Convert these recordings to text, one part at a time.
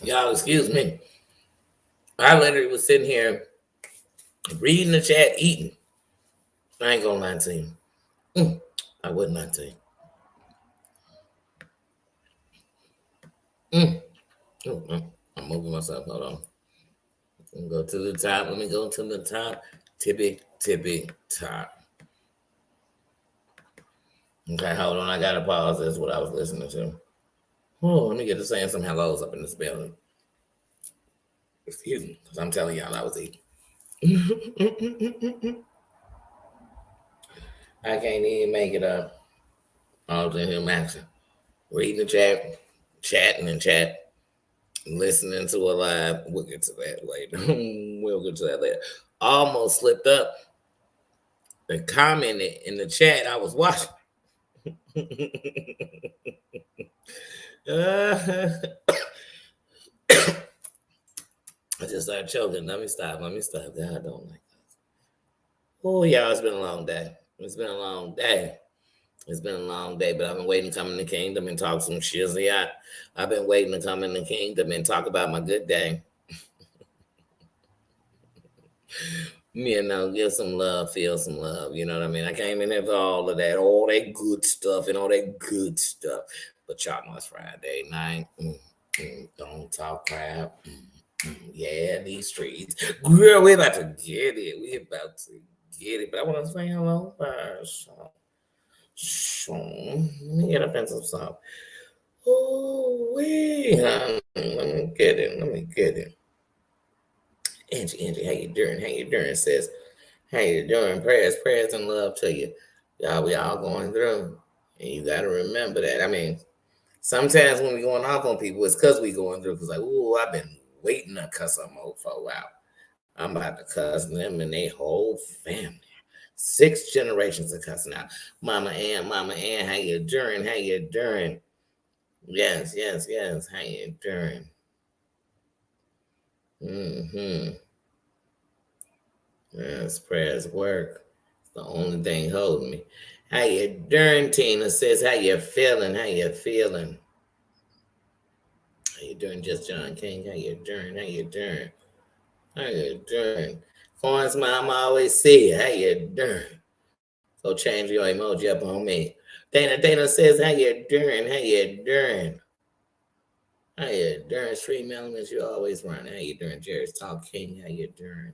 Y'all, excuse me. I literally was sitting here reading the chat, eating. I ain't gonna lie to you. I wouldn't lie to you. Mm. I'm moving myself. Hold on. Let me go to the top. Let me go to the top. Tippy, tippy, top. Okay, hold on. I gotta pause. That's what I was listening to. Oh, let me get to saying some hellos up in this building. Excuse me, because I'm telling y'all I was eating. I can't even make it up. I was in here maxing. Reading the chat, chatting and chat, listening to a live. We'll get to that later. We'll get to that later. Almost slipped up and commented in the chat I was watching. I just started choking. Let me stop. God, I don't like this. Oh, y'all, it's been a long day. It's been a long day. It's been a long day, but I've been waiting to come in the kingdom and talk some shizzy. I've been waiting to come in the kingdom and talk about my good day. You know, give some love, feel some love. You know what I mean? I came in here for all of that, all that good stuff and all that good stuff. But y'all know it's Friday night. Don't talk crap. Yeah, these streets. Girl, we about to get it. We about to get it. But I want to say hello first. So, let me get up into some stuff. Oh, wait. Let me get it. Let me get it. Angie, how you doing? How you doing? Sis? How you doing? Prayers and love to you. Y'all, we all going through. And you got to remember that. I mean, sometimes when we going off on people, it's because we going through. Because like, ooh, I've been waiting to cuss a mofo out. I'm about to cuss them and their whole family. 6 generations of cussing out. Mama Ann, how you doing? How you doing? Yes. How you doing? Mm-hmm. Yes, prayers work. It's the only thing holding me. How you doing? Tina says, how you feeling? How you feeling? How you doing, Just John King? How you doing? How you doing? How you doing? Coins mom always see you. How you doing? Go change your emoji up on me. Dana says, how you doing? How you doing? How you doing? Stream elements, you always run. How you doing? Jerry's Talk King, how you doing?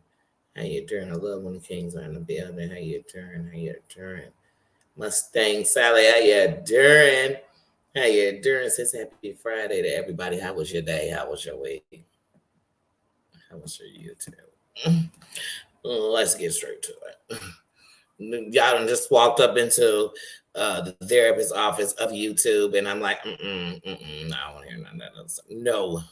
How you doing? I love when the kings are in the building. How you doing? How you doing? Mustang Sally, how you doing? How you doing? Says happy Friday to everybody. How was your day? How was your week? How was your YouTube? Let's get straight to it. Y'all just walked up into the therapist's office of YouTube, and I'm like, no, I don't want to hear none of that other stuff. No,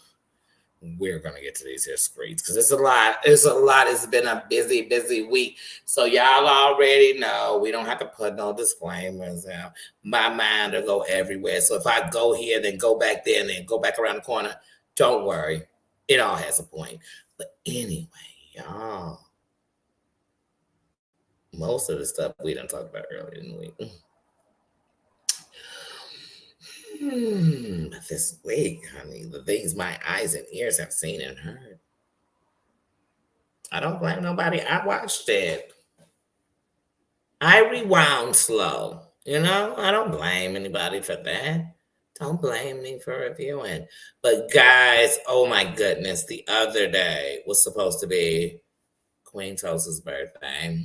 we're gonna get to these here screens because it's a lot. It's a lot. It's been a busy week. So y'all already know we don't have to put no disclaimers out. My mind will go everywhere. So if I go here, then go back there, and then go back around the corner, don't worry. It all has a point. But anyway, y'all, most of the stuff we done talked about earlier in the week. This week, honey, the things my eyes and ears have seen and heard. I don't blame nobody. I watched it. I rewound slow. You know, I don't blame anybody for that. Don't blame me for reviewing. But guys, oh my goodness, the other day was supposed to be Queen Tulsa's birthday.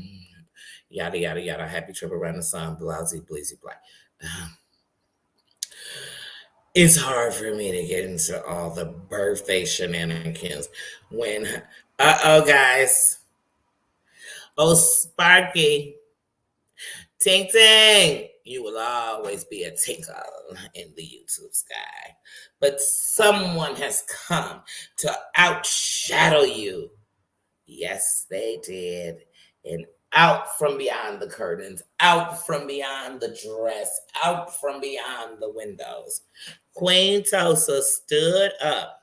Yada yada yada. Happy trip around the sun. Blousy bleezy black. It's hard for me to get into all the birthday shenanigans when guys. Oh Sparky. Ting ting. You will always be a tinkle in the YouTube sky. But someone has come to outshadow you. Yes, they did. And out from beyond the curtains, out from beyond the dress, out from beyond the windows. Queen Tulsa stood up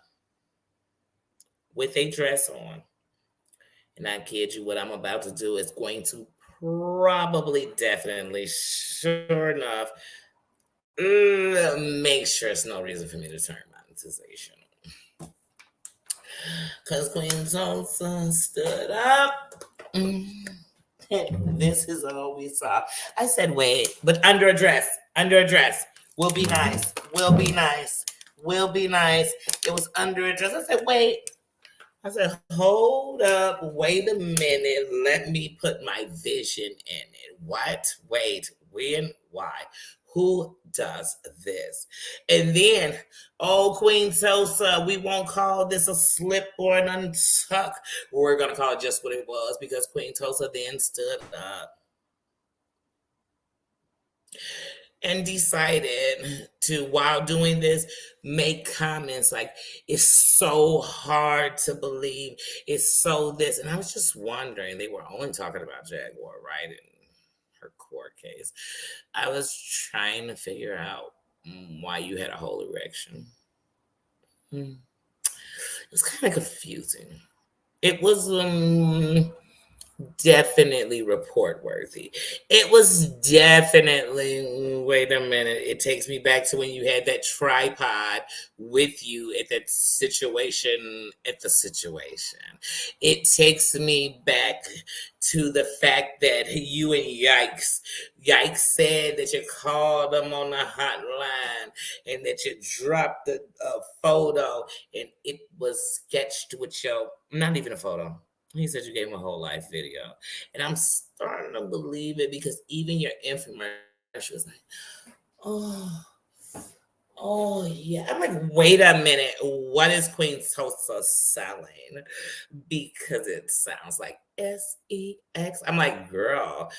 with a dress on. And I kid you, what I'm about to do is going to probably, definitely, sure enough, make sure it's no reason for me to turn monetization. Because Queen Tulsa stood up. This is all we saw. I said, wait, but under a dress, under a dress. Will be nice, will be nice, will be nice. It was under a dress. I said, wait. I said, hold up, wait a minute. Let me put my vision in it. What? Wait, when? Why? Who does this? And then, oh, Queen Tulsa, we won't call this a slip or an untuck. We're going to call it just what it was because Queen Tulsa then stood up and decided to, while doing this, make comments like, it's so hard to believe, it's so this. And I was just wondering, they were only talking about Jaguar, right? In her court case. I was trying to figure out why you had a whole erection. It was kind of confusing. It was definitely report worthy. It was definitely, wait a minute, it takes me back to when you had that tripod with you at that situation, It takes me back to the fact that you and Yikes said that you called them on the hotline and that you dropped a photo and it was sketched with your, not even a photo. He said you gave him a whole life video. And I'm starting to believe it because even your infomercial was like, oh, oh yeah. I'm like, wait a minute. What is Queen Tulsa selling? Because it sounds like SEX. I'm like, girl,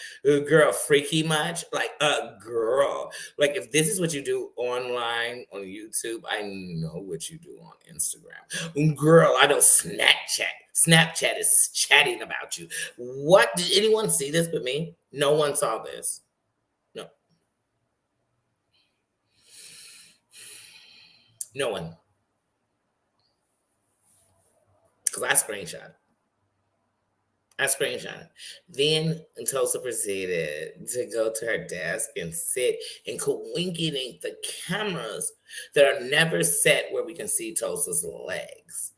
freaky much? Like, girl. Like, if this is what you do online on YouTube, I know what you do on Instagram. Girl, I know Snapchat. Snapchat is chatting about you. What? Did anyone see this but me? No one saw this. No. No one. Because I screenshot. Then Tulsa proceeded to go to her desk and sit and coinking the cameras that are never set where we can see Tulsa's legs.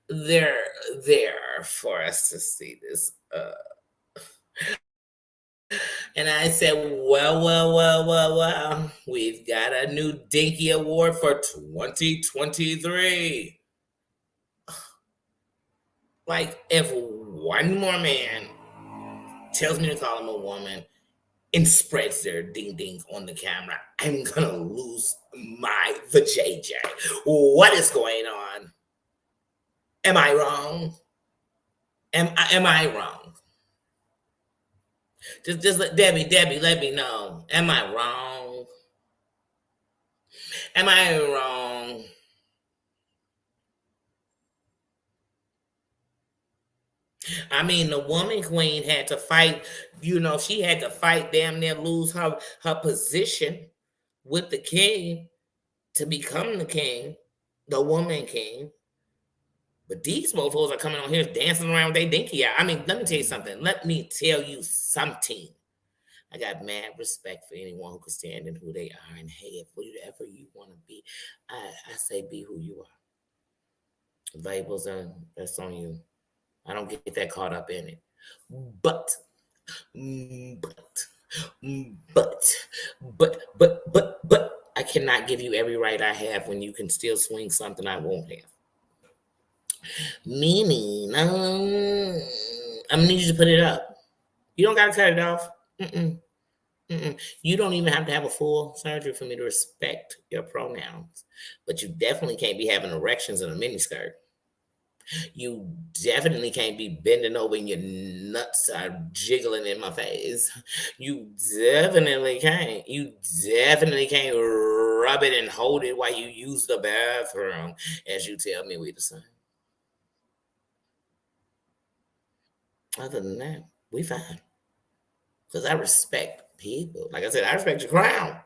They're there for us to see this. And I said, well, we've got a new Dinky Award for 2023. Like, if one more man tells me to call him a woman and spreads their ding ding on the camera, I'm gonna lose my vajayjay. What is going on? Am I wrong? Am I wrong? Just let Debbie, let me know. Am I wrong? Am I wrong? I mean, the woman queen had to fight, she had to fight, damn near lose her position with the king to become the king, the woman king. But these mofos are coming on here dancing around with their dinky out. I mean, let me tell you something. I got mad respect for anyone who could stand in who they are. And hey, if whatever you want to be, I say be who you are. Labels are, that's on you. I don't get that caught up in it. But I cannot give you every right I have when you can still swing something I won't have. Meaning, I'm gonna need you to put it up. You don't gotta cut it off. You don't even have to have a full surgery for me to respect your pronouns. But you definitely can't be having erections in a miniskirt. You definitely can't be bending over and your nuts are jiggling in my face. You definitely can't. You definitely can't rub it and hold it while you use the bathroom, as you tell me we the same. Other than that, we fine. Because I respect people. Like I said, I respect your crown.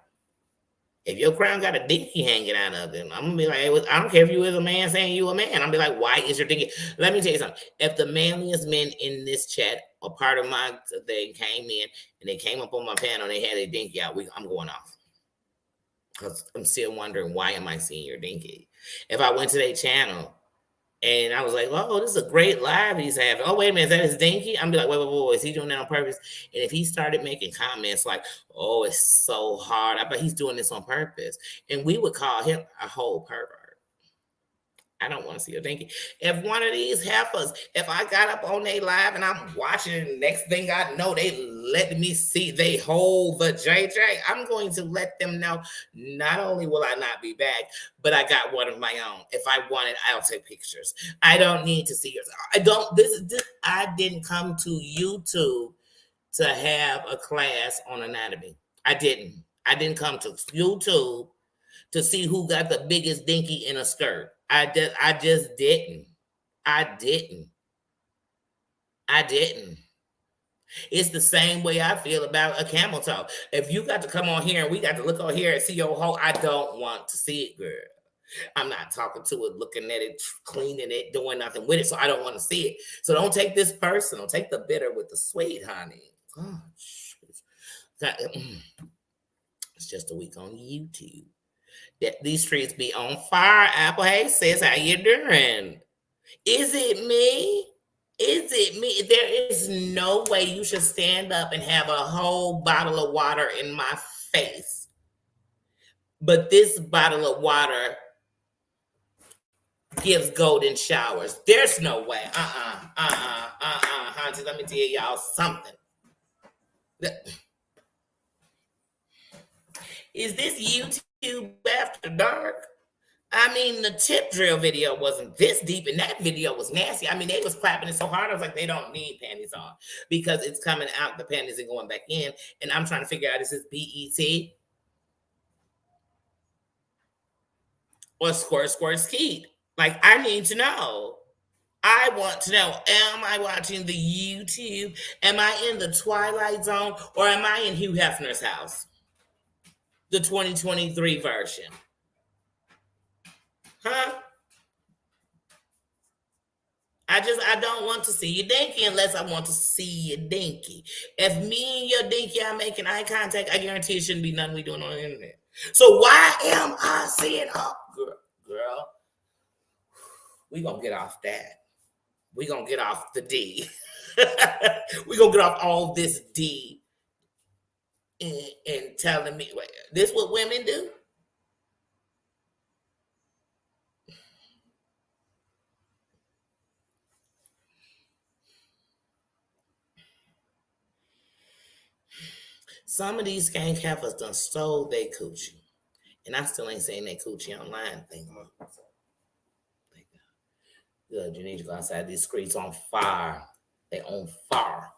If your crown got a dinky hanging out of it, I'm gonna be like, hey, I don't care if you is a man saying you a man. I'm gonna be like, why is your dinky? Let me tell you something. If the manliest men in this chat or part of my thing came in and they came up on my panel and they had a dinky out, I'm going off. Because I'm still wondering, why am I seeing your dinky? If I went to their channel And I was like, oh, this is a great live he's having. Oh, wait a minute, is that his dinky? I'm be like, wait, is he doing that on purpose? And if he started making comments like, oh, it's so hard, I bet he's doing this on purpose. And we would call him a whole pervert. I don't want to see a dinky. If one of these heifers, if I got up on they live and I'm watching it, the next thing I know, they let me see they hold the JJ, I'm going to let them know not only will I not be back, but I got one of my own. If I want it, I'll take pictures. I don't need to see yours. I didn't come to YouTube to have a class on anatomy. I didn't. I didn't come to YouTube to see who got the biggest dinky in a skirt. I just didn't. I didn't. I didn't. It's the same way I feel about a camel toe. If you got to come on here and we got to look on here and see your hole, I don't want to see it, girl. I'm not talking to it, looking at it, cleaning it, doing nothing with it, so I don't want to see it. So don't take this personal. Take the bitter with the sweet, honey. Gosh. It's just a week on YouTube. That these streets be on fire. Apple, hey, says, how you doing? Is it me? Is it me? There is no way you should stand up and have a whole bottle of water in my face. But this bottle of water gives golden showers. There's no way. Hunty, let me tell y'all something. Is this YouTube after dark? I mean, the tip drill video wasn't this deep, and that video was nasty. I mean, they was clapping it so hard, I was like, they don't need panties on because it's coming out the panties and going back in. And I'm trying to figure out, is this BET or Squirt Skeet? Like, I need to know. I want to know, am I watching the YouTube? Am I in the Twilight Zone? Or am I in Hugh Hefner's house? The 2023 version. Huh? I don't want to see you dinky unless I want to see you dinky. If me and your dinky are making eye contact, I guarantee it shouldn't be nothing we doing on the internet. So why am I seeing girl? We gonna get off that. We gonna get off the D. We gonna get off all this D and telling me, wait, this what women do? Some of these skank heifers done stole their coochie. And I still ain't saying they coochie online thing. Good, you need to go outside. These streets on fire. They on fire.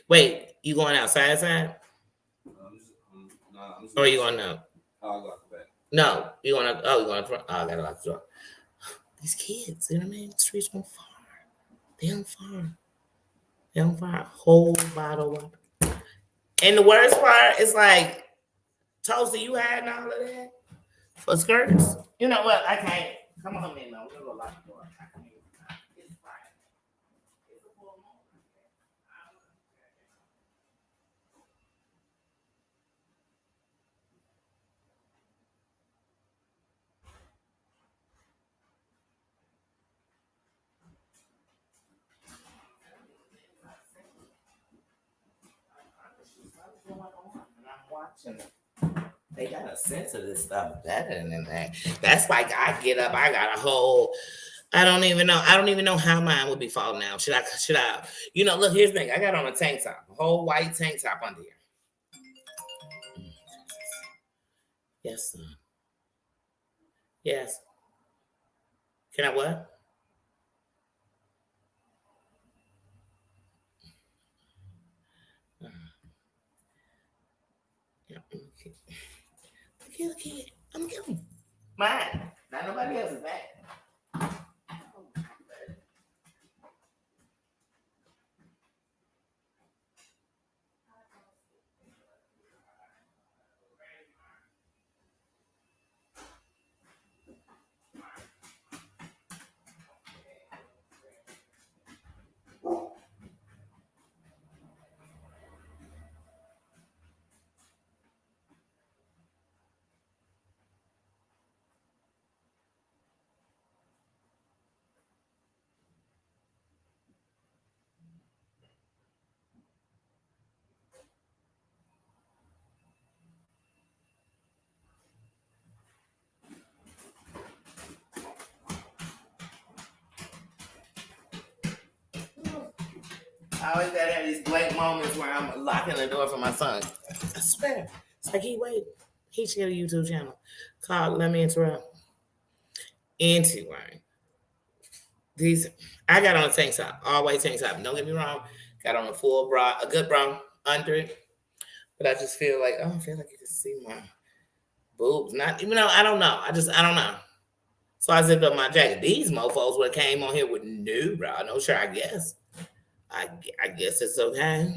Wait, you going outside? Or are you going now? I'll go back. No, you going to, oh, you going to, oh, I gotta lock the door. These kids, you know what I mean? The streets on fire. They on fire. They on fire. Whole bottle of water. And the worst part is like, Toasty, you had all of that for skirts? You know what? I can't. Come on in, though. We're going to lock the door. It's fine. It's a full moon. They got a sense of this stuff better than that. That's like I get up, I got a whole. I don't even know how mine would be falling out. Should I? You know, look, here's the thing. I got on a tank top, a whole white tank top under here. Yes, sir. Yes. Can I what? Yeah, okay. I'm getting mine. Not nobody else's back. I always gotta have these blank moments where I'm locking the door for my son. I swear. It's like he wait. He should get a YouTube channel called Let Me Interrupt. Anyway. These I got on a tank top, all white tank top. Don't get me wrong. Got on a full bra, a good bra under it. But I just feel like, oh, I feel like you can see my boobs. Not even though I don't know. I don't know. So I zipped up my jacket. These mofos would have came on here with no bra, no shirt. I guess. I guess it's okay.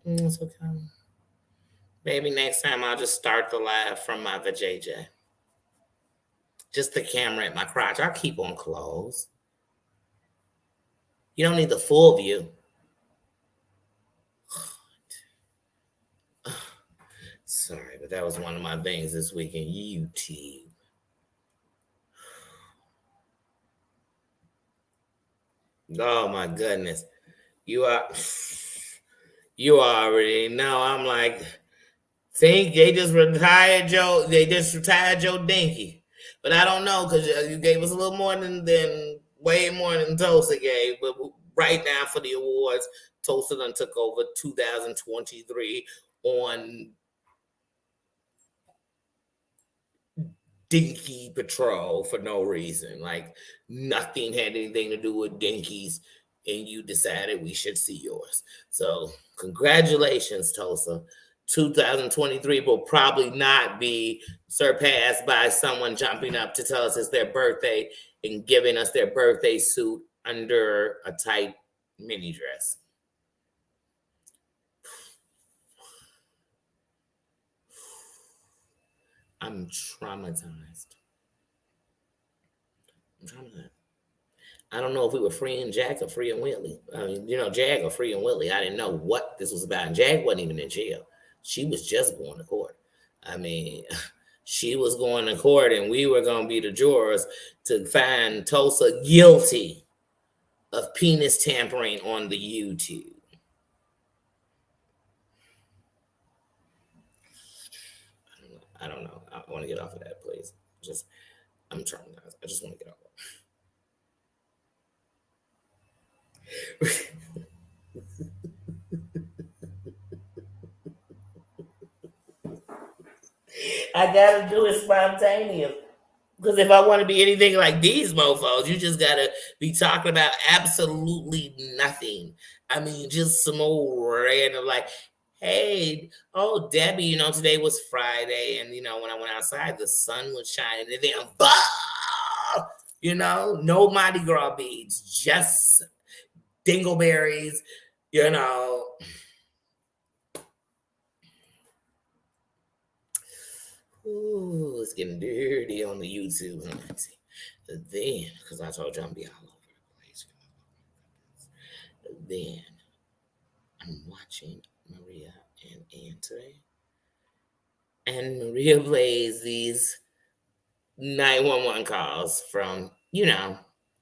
It's okay. Maybe next time I'll just start the live from my vajayjay. Just the camera at my crotch. I'll keep on clothes. You don't need the full view. Sorry, but that was one of my things this week in YouTube. Oh my goodness. You already know. I'm like, think they just retired Joe Dinky. But I don't know, because you gave us a little more than way more than Tulsa gave. But right now for the awards, Tulsa done took over 2023 on Dinky Patrol for no reason. Like nothing had anything to do with Dinkies, and you decided we should see yours. So congratulations, Tulsa. 2023 will probably not be surpassed by someone jumping up to tell us it's their birthday and giving us their birthday suit under a tight mini dress. I'm traumatized. I don't know if we were freeing Jack or freeing Willie. I mean, Jag or freeing Willie. I didn't know what this was about. And Jag wasn't even in jail. She was just going to court. I mean, she was going to court, and we were going to be the jurors to find Tulsa guilty of penis tampering on the YouTube. I don't know. I want to get off of that, please. I'm traumatized. I just want to get off. I gotta do it spontaneous. Because if I want to be anything like these mofos, you just gotta be talking about absolutely nothing. I mean, just some old random like, hey, oh Debbie, today was Friday, and when I went outside, the sun was shining, and then no Mardi Gras beads, just dingleberries, Ooh, it's getting dirty on the YouTube. Then, because I told you I'm be all over the place. Then I'm watching Maria and Anthony. And Maria plays these 911 calls from,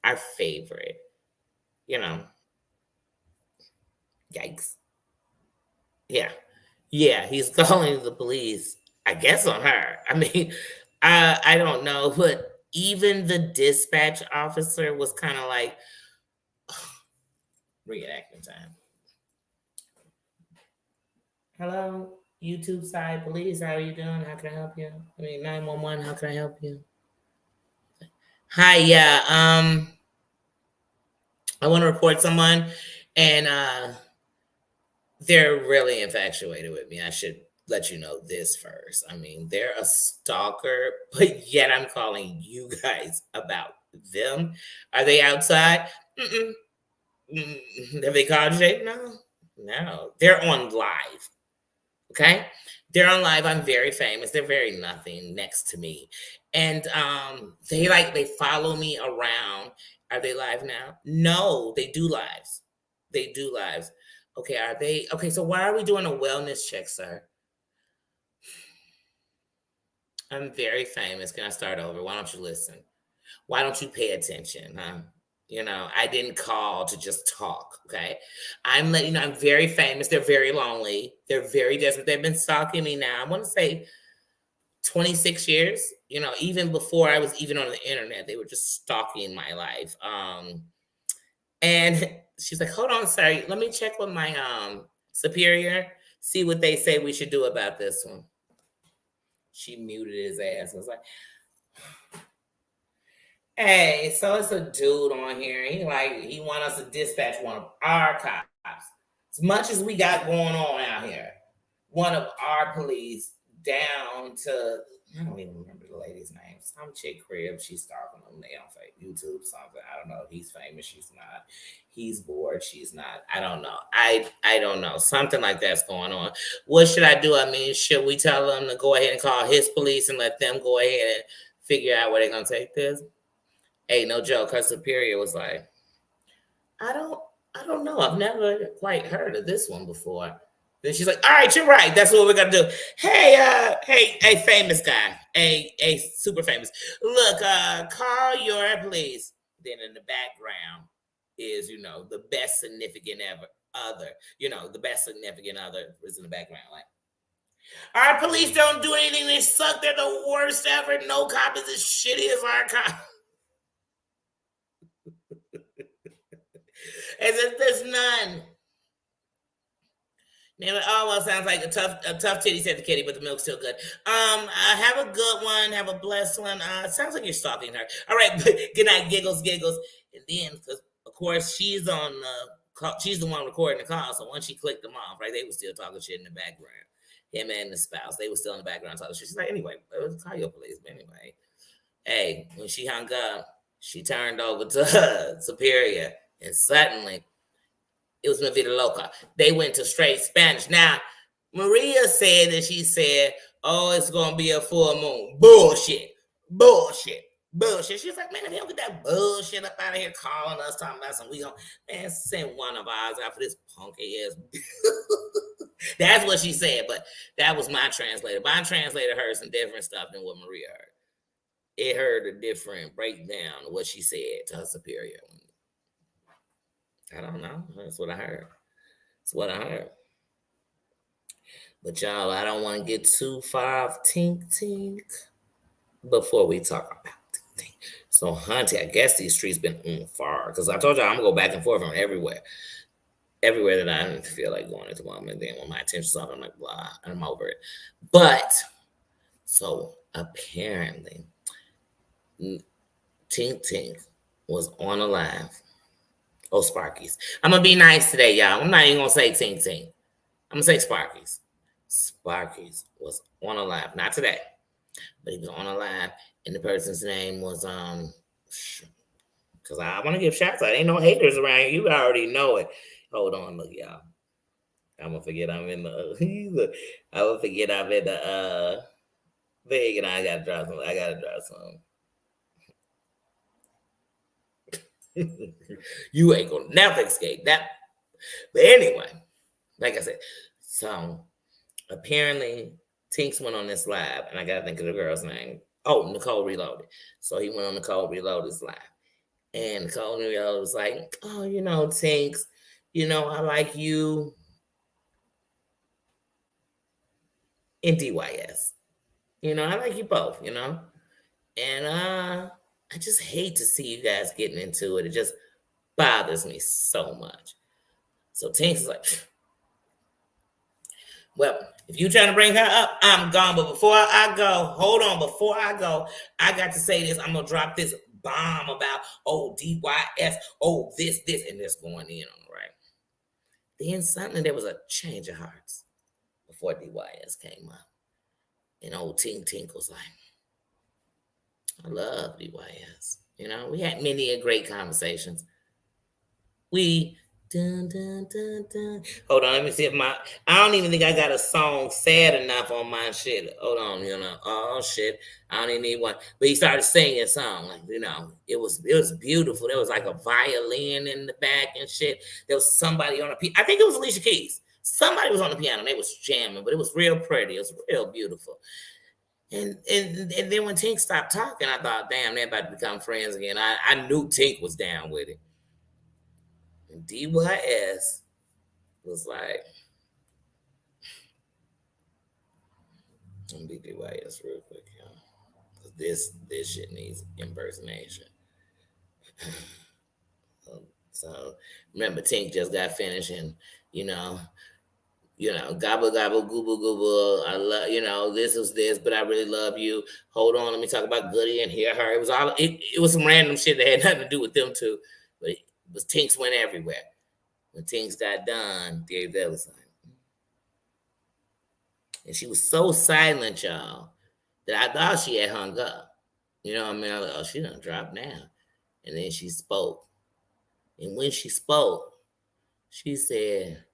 our favorite, yikes. Yeah. Yeah, he's calling the police, I guess, on her. I mean, I don't know, but even the dispatch officer was kind of like, reenactment time. Hello, YouTube side police. How are you doing? How can I help you? 911. How can I help you? Hi, yeah. I want to report someone, and they're really infatuated with me. I should let you know this first. I mean, they're a stalker, but yet I'm calling you guys about them. Are they outside? Mm-mm. Have they called you? No. They're on live. Okay? They're on live. I'm very famous. They're very nothing next to me. And they follow me around. Are they live now? No, they do lives. They do lives. Okay, are they? Okay, so why are we doing a wellness check, sir? I'm very famous. Can I start over? Why don't you listen? Why don't you pay attention? Huh? I didn't call to just talk. Okay. I'm letting you know I'm very famous. They're very lonely. They're very desperate. They've been stalking me now. I want to say 26 years. Even before I was even on the internet, they were just stalking my life. And she's like, hold on, sorry, let me check with my superior, see what they say we should do about this one. She muted his ass and was like, hey, so it's a dude on here. He want us to dispatch one of our cops. As much as we got going on out here, one of our police down to, I don't even remember the lady's name. Some chick crib. She's stalking them. They on YouTube something. I don't know. He's famous. She's not. He's bored. She's not. I don't know. I don't know. Something like that's going on. What should I do? I mean, should we tell them to go ahead and call his police and let them go ahead and figure out where they're gonna take this? Hey, no joke. Her superior was like, I don't I don't know. I've never quite heard of this one before. Then she's like, all right, you're right. That's what we're gonna do. Hey, hey, famous guy. Hey, super famous. Look, call your police. Then in the background is, the best significant ever other. The best significant other is in the background. Like, our police don't do anything. They suck. They're the worst ever. No cop is as shitty as our cop. As if there's none. Man, well, sounds like a tough titty, said the kitty, but the milk's still good. Have a good one. Have a blessed one. Sounds like you're stalking her. All right, good night, giggles. And then, because of course she's on she's the one recording the call. So once she clicked them off, right, they were still talking shit in the background. Him and the spouse, they were still in the background talking shit. She's like, anyway, call your police. But anyway, hey, when she hung up, she turned over to her superior, and suddenly it was Mi Vida Loca. They went to straight Spanish. Now, Maria said that she said, oh, it's going to be a full moon. Bullshit. She's like, man, if you don't get that bullshit up out of here calling us, talking about something, we going to, man, send one of ours out for this punky ass. That's what she said, but that was my translator. My translator heard some different stuff than what Maria heard. It heard a different breakdown of what she said to her superior. I don't know. That's what I heard. But y'all, I don't want to get too far off Tink Tink before we talk about Tink Tink. So, Hunty, I guess these streets been on far. Because I told y'all I'm going to go back and forth from everywhere. Everywhere that I feel like going at the moment. Then when my attention's off, I'm like, blah, and I'm over it. But, so apparently, Tink Tink was on a live. Oh, Sparky's. I'm going to be nice today, y'all. I'm not even going to say Tink Tink. I'm going to say Sparky's. Sparky's was on a live. Not today. But he was on a live. And the person's name was, because I want to give shouts out. Ain't no haters around here. You already know it. Hold on. Look, y'all. I'm going to forget I'm in the thing. And I got to drop some. You ain't gonna never escape that. But anyway, like I said, so apparently Tinks went on this live, and I gotta think of the girl's name. Oh, Nicole Reloaded. So he went on Nicole Reloaded's live, and Nicole Reloaded was like, "Oh, Tinks, I like you and DYS. I like you both. And I just hate to see you guys getting into it. It just bothers me so much." So Tinks is like, well, if you trying to bring her up, I'm gone. But before I go, hold on. Before I go, I got to say this. I'm going to drop this bomb about, DYS, this, and this going in on the right. Then suddenly there was a change of hearts before DYS came up. And old Tink was like, I love DYS. We had many great conversations. We dun, dun, dun, dun. Hold on, let me see if I don't even think I got a song sad enough on my shit. Hold on, oh shit, I don't even need one. But he started singing a song, like, it was beautiful. There was like a violin in the back and shit. There was somebody on a piano. I think it was Alicia Keys. Somebody was on the piano. They was jamming, but it was real pretty. It was real beautiful. And then when Tink stopped talking, I thought, damn, they're about to become friends again. I knew Tink was down with it. And DYS was like, let me do DYS real quick, y'all. This shit needs impersonation. So remember, Tink just got finished, and you know, gobble gobble, gooble gooble. I love, this is this, but I really love you. Hold on, let me talk about Goody and hear her. It was all it was some random shit that had nothing to do with them two, but it was Tinks went everywhere. When Tinks got done, Dave that was like, and she was so silent, y'all, that I thought she had hung up. You know what I mean? I was like, oh, she done dropped down. And then she spoke. And when she spoke, she said,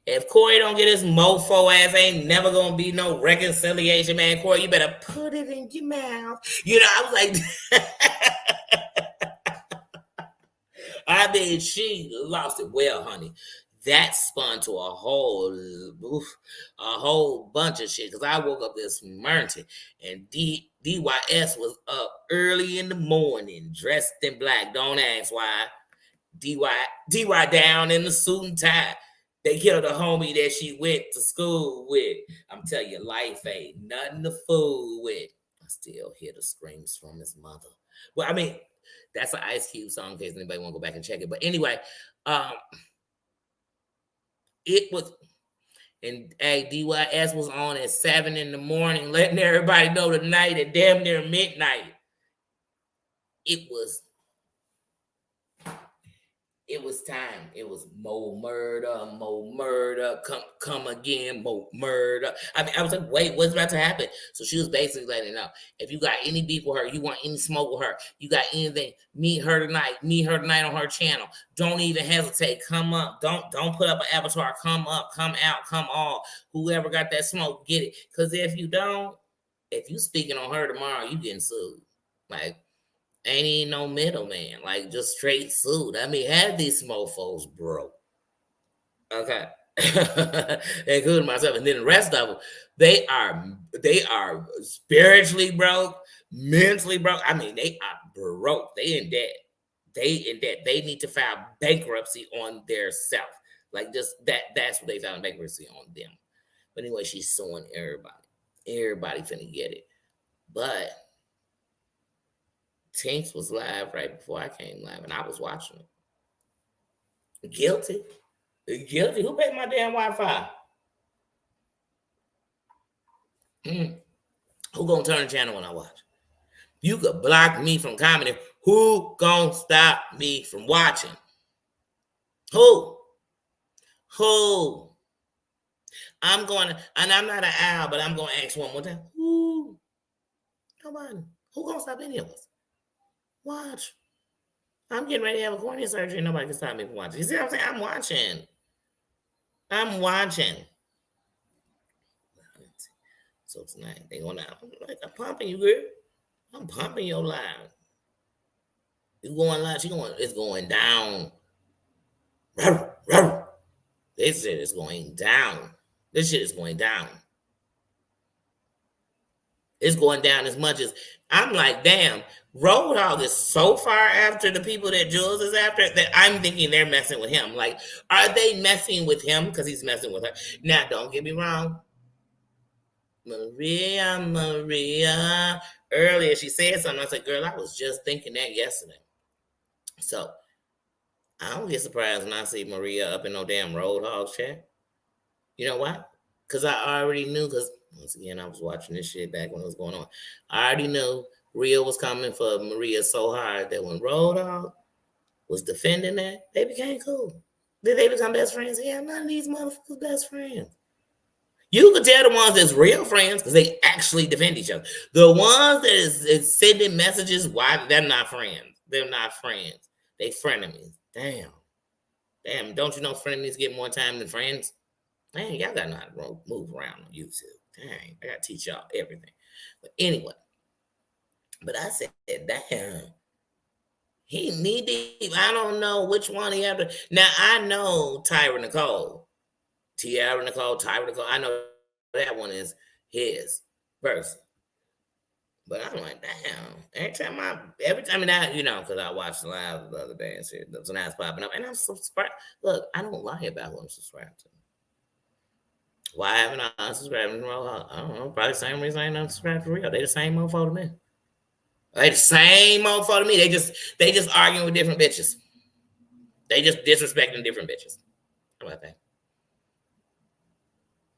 if Corey don't get his mofo ass, ain't never gonna be no reconciliation, man. Corey, you better put it in your mouth. I was like, I mean, she lost it. Well, honey, that spun to a whole bunch of shit. Cause I woke up this morning and DYS was up early in the morning, dressed in black. Don't ask why. DY down in the suit and tie. They killed a homie that she went to school with. I'm telling you, life ain't nothing to fool with. I still hear the screams from his mother. Well, I mean, that's an Ice Cube song in case anybody want to go back and check it. But anyway, it was, and hey, DYS was on at 7 in the morning, letting everybody know tonight at damn near midnight. It was time. It was more murder, come again, more murder. I mean, I was like, wait, what's about to happen? So she was basically letting it know. If you got any beef with her, you want any smoke with her, you got anything, meet her tonight on her channel. Don't even hesitate. Come up. Don't put up an avatar. Come up, come out, come all. Whoever got that smoke, get it. Because if you speaking on her tomorrow, you getting sued. Like, ain't even no middleman, like just straight suit. I mean, half these mofos broke. Okay. Including myself. And then the rest of them, they are spiritually broke, mentally broke. I mean, they are broke. They in debt. They need to file bankruptcy on their self. Like just that's what they filed bankruptcy on them. But anyway, she's suing everybody. Everybody finna get it. But Tinks was live right before I came live, and I was watching it. Guilty. Who paid my damn Wi-Fi? Who gonna turn the channel when I watch? You could block me from commenting. Who gonna stop me from watching? Who? I'm going to, and I'm not an owl, but I'm going to ask one more time. Who? Nobody. Who gonna stop any of us? Watch. I'm getting ready to have a cornea surgery. Nobody can stop me from watching. You see what I'm saying? I'm watching. So tonight, they going out. I'm pumping you, girl. I'm pumping your live. You going live? It's going down. This shit is going down. This shit is going down. It's going down as much as I'm like, damn, Road Dogg is so far after the people that Jules is after that I'm thinking they're messing with him. Like, are they messing with him because he's messing with her? Now, don't get me wrong. Maria. Earlier, she said something. I said, girl, I was just thinking that yesterday. So, I don't get surprised when I see Maria up in no damn Road Dogg chat. You know why? Because I already knew, because once again, I was watching this shit back when it was going on. I already knew Rio was coming for Maria so hard that when Road Dogg was defending that, they became cool. Did they become best friends? Yeah, none of these motherfuckers best friends. You could tell the ones that's real friends because they actually defend each other. The ones that is sending messages, why they're not friends. They're not friends. They frenemies. Damn. Don't you know frenemies get more time than friends? Man, y'all gotta know how to move around on YouTube. Dang, I gotta teach y'all everything. But anyway, I said, damn, he needed. I don't know which one he had to. Now I know Tyra Nicole, Tyra Nicole. I know that one is his person. But I'm like, damn. Every time that, because I watched the live the other day and shit, so now it's popping up, and I'm subscribed. Look, I don't lie about who I'm subscribed to. Why haven't I unsubscribed from Road Dogg? I don't know. Probably the same reason I ain't unsubscribed for Rio. They the same mofo to me. They the same mofo to me. They just arguing with different bitches. They just disrespecting different bitches. How about that?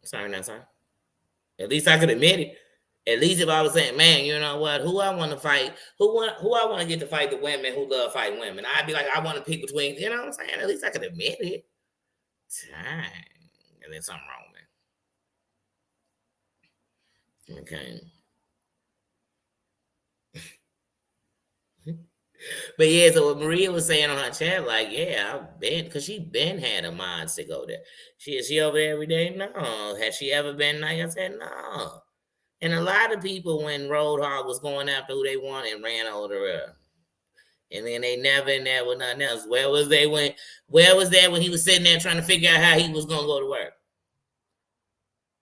Sorry, not sorry. At least I could admit it. At least if I was saying, man, you know what? Who I want to fight? Who I want to get to fight the women who love fighting women? I'd be like, I want to pick between. You know what I'm saying? At least I could admit it. Dang. And then something wrong, man. Okay. But yeah, so what Maria was saying on her chat, like, yeah, I've been, because she been had a mind to go there. Is she over there every day? No. Has she ever been like I said? No. And a lot of people, when Roadhog was going after who they wanted, ran over her. And then they never in there with nothing else. Where was they when he was sitting there trying to figure out how he was gonna go to work?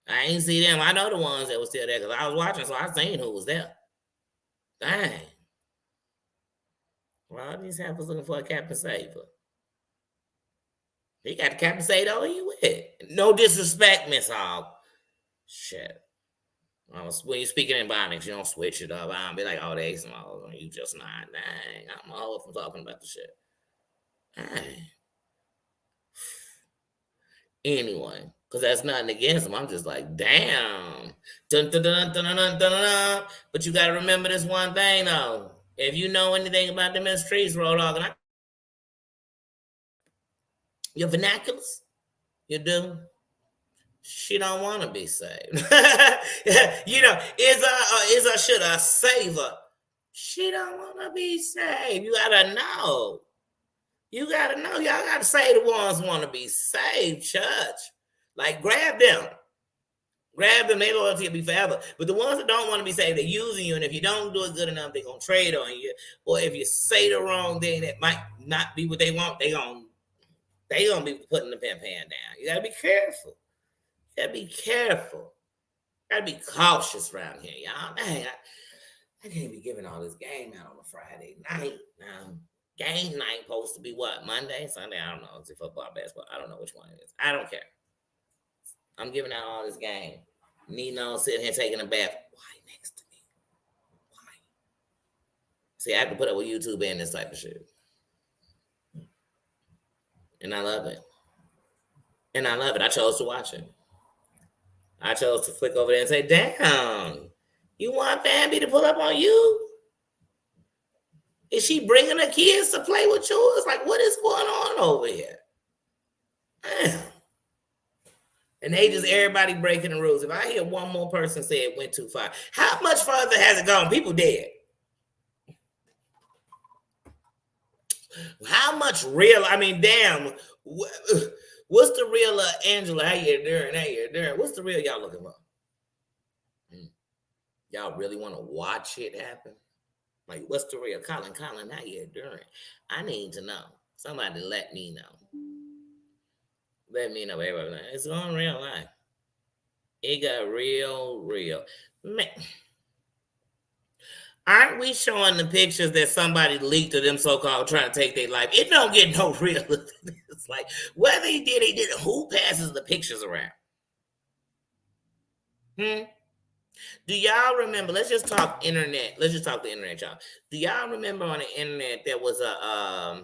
I ain't see them. I know the ones that was still there because I was watching, so I seen who was there. Dang. Well, these heifers looking for a Captain Saver. He got the Captain Saver over you with. No disrespect, Miss Hogg. Shit. When you're speaking in bonics, you don't switch it up. I don't be like, oh, they small. You just not. Dang. I'm all from talking about the shit. Dang. Anyway, because that's nothing against them. I'm just like, damn. Dun, dun, dun, dun, dun, dun, dun, dun. But you got to remember this one thing, though. If you know anything about them in the streets, Roadhog, your vernaculars, you do. She don't want to be saved. You know, should I save her? She don't want to be saved. You gotta know. You gotta know. Y'all gotta say the ones want to be saved, church. Like, grab them. Grab them. Their loyalty will be forever. But the ones that don't want to be saved, they're using you. And if you don't do it good enough, they're going to trade on you. Or if you say the wrong thing that might not be what they want, they're going to be putting the pen down. You got to be careful. You got to be careful. You got to be cautious around here, y'all. Dang, I can't be giving all this game out on a Friday night. Now, game night supposed to be what? Monday, Sunday? I don't know. Is it football, basketball? I don't know which one it is. I don't care. I'm giving out all this game. Nino sitting here taking a bath. Why next to me? Why? See, I have to put up with YouTube and this type of shit. And I love it. I chose to watch it. I chose to flick over there and say, damn, you want Bambi to pull up on you? Is she bringing her kids to play with you? It's like, what is going on over here? Damn. And they just, everybody breaking the rules. If I hear one more person say it went too far, how much further has it gone? People dead. How much real? I mean, damn. What's the real Angela? How you doing? What's the real y'all looking for? Y'all really want to watch it happen? Like, what's the real? Colin, how you doing? I need to know. Somebody let me know. Let me know, everybody. It's on real life. It got real. Man. Aren't we showing the pictures that somebody leaked of them so-called trying to take their life? It don't get no real. It's like, whether he did, who passes the pictures around? Do y'all remember? Let's just talk internet. Let's just talk the internet, y'all. Do y'all remember on the internet there was I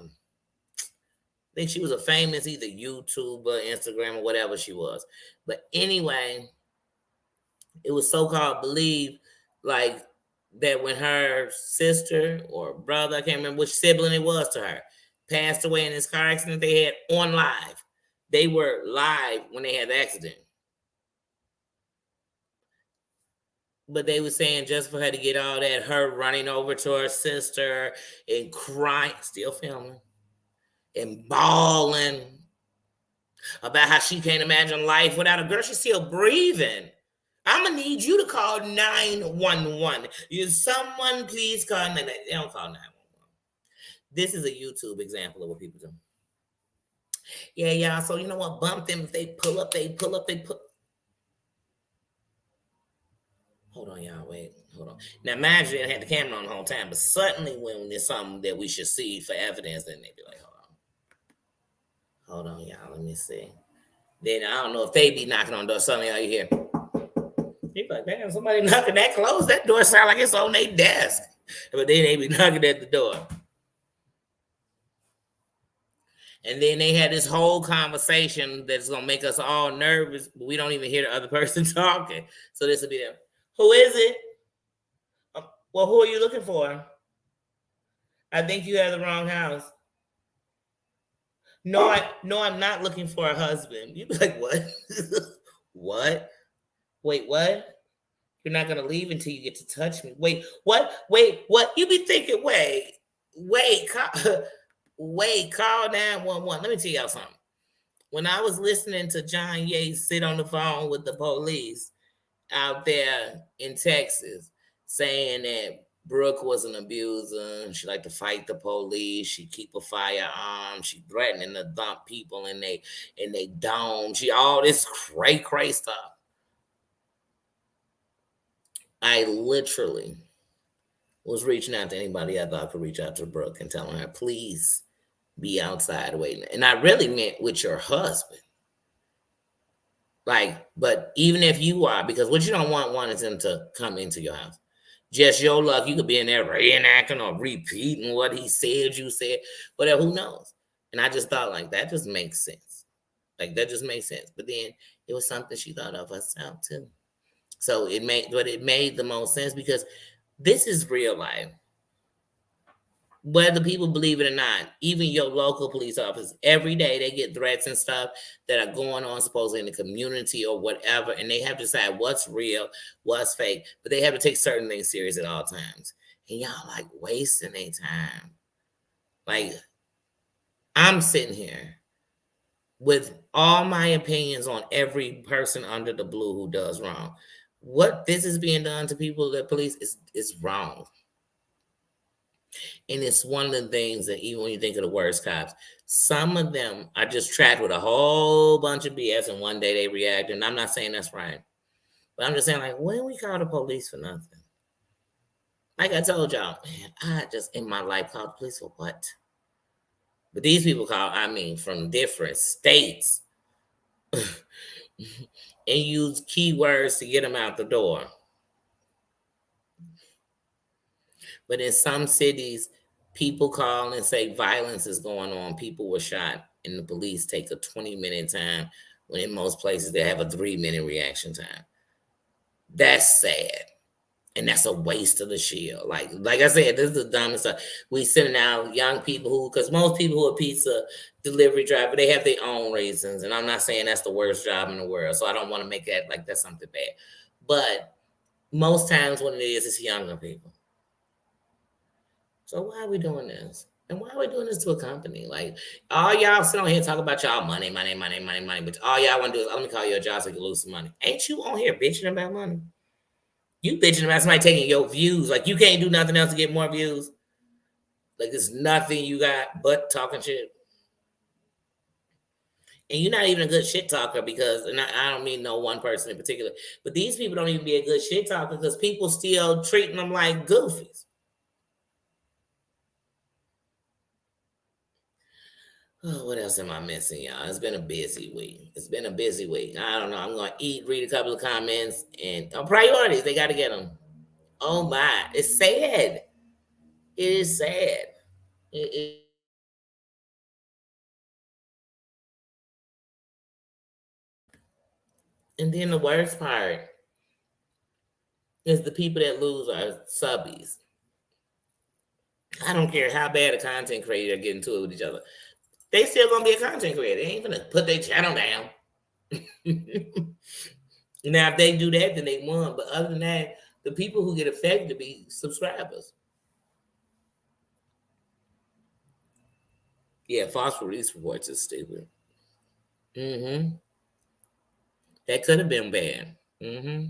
think she was a famous either YouTuber, Instagram, or whatever she was. But anyway, it was so-called believed like that when her sister or brother, I can't remember which sibling it was to her, passed away in this car accident they had on live. They were live when they had the accident. But they were saying just for her to get all that, her running over to her sister and crying, still filming, and bawling about how she can't imagine life without a girl. She's still breathing. I'm going to need you to call 911. Someone please call 911. They don't call 911. This is a YouTube example of what people do. Yeah, y'all. So you know what? Bump them. If they pull up. Hold on, y'all. Wait. Hold on. Now, imagine they had the camera on the whole time, but suddenly when there's something that we should see for evidence, then they'd be like, hold on, y'all. Let me see. Then I don't know if they be knocking on the door. Suddenly all you hear. You're like, damn, somebody knocking that close. That door sound like it's on their desk. But then they be knocking at the door. And then they had this whole conversation that's gonna make us all nervous, but we don't even hear the other person talking. So this will be them. Who is it? Well, who are you looking for? I think you have the wrong house. No, I'm not looking for a husband. You'd be like, what? What? Wait, what? You're not gonna leave until you get to touch me. Wait, what? Wait, what? You be thinking, wait, call 911. Let me tell y'all something. When I was listening to John Yates sit on the phone with the police out there in Texas, saying that Brooke was an abuser, she liked to fight the police, she keep a firearm, she threatening to dump people in they dome, she all this cray stuff. I literally was reaching out to anybody I thought could reach out to Brooke and telling her, please be outside waiting. And I really meant with your husband. Like, but even if you are, because what you don't want is him to come into your house. Just your luck, you could be in there reenacting or repeating what he said, you said, whatever, who knows? And I just thought, like, that just makes sense. Like, that just makes sense. But then it was something she thought of herself, too. So it made the most sense because this is real life. Whether people believe it or not, even your local police officers, every day they get threats and stuff that are going on supposedly in the community or whatever, and they have to decide what's real, what's fake, but they have to take certain things serious at all times. And y'all like wasting their time. Like, I'm sitting here with all my opinions on every person under the blue who does wrong. What this is being done to people, the police, is wrong. And it's one of the things that even when you think of the worst cops, some of them are just tracked with a whole bunch of BS and one day they react. And I'm not saying that's right. But I'm just saying, like, when we call the police for nothing? Like I told y'all, man, I just in my life called the police for what? But these people call, I mean, from different states and use keywords to get them out the door. But in some cities, people call and say violence is going on, people were shot, and the police take a 20-minute time when in most places they have a 3-minute reaction time. That's sad. And that's a waste of the shield. Like I said, this is the dumbest stuff. We sending out young people who, because most people who are pizza delivery driver, they have their own reasons. And I'm not saying that's the worst job in the world. So I don't want to make that like that's something bad. But most times when it is, it's younger people. So why are we doing this? And why are we doing this to a company? Like, all y'all sit on here and talk about y'all money. But all y'all want to do is, let me call you a job so you can lose some money. Ain't you on here bitching about money? You bitching about somebody taking your views. Like, you can't do nothing else to get more views. Like, there's nothing you got but talking shit. And you're not even a good shit talker because, and I don't mean no one person in particular, but these people don't even be a good shit talker because people still treating them like goofies. Oh, what else am I missing, y'all? It's been a busy week. I don't know. I'm going to eat, read a couple of comments, and priorities. They got to get them. Oh, my. It's sad. It is sad. It, and then the worst part is the people that lose are subbies. I don't care how bad a content creator get into it with each other. They still going to be a content creator. They ain't going to put their channel down. Now, if they do that, then they won. But other than that, the people who get affected be subscribers. Yeah, false release reports is stupid. Mm-hmm. That could have been bad. Mm-hmm.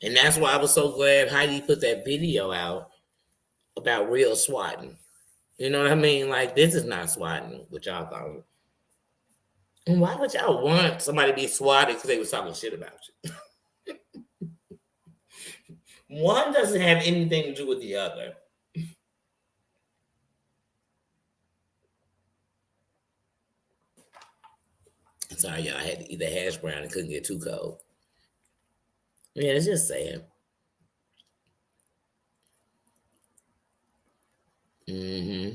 And that's why I was so glad Heidi put that video out about real swatting. You know what I mean? Like, this is not swatting, what y'all thought. And why would y'all want somebody to be swatted because they was talking shit about you? One doesn't have anything to do with the other. Sorry, y'all. I had to eat the hash brown and couldn't get too cold. Yeah, it's just sad. Hmm.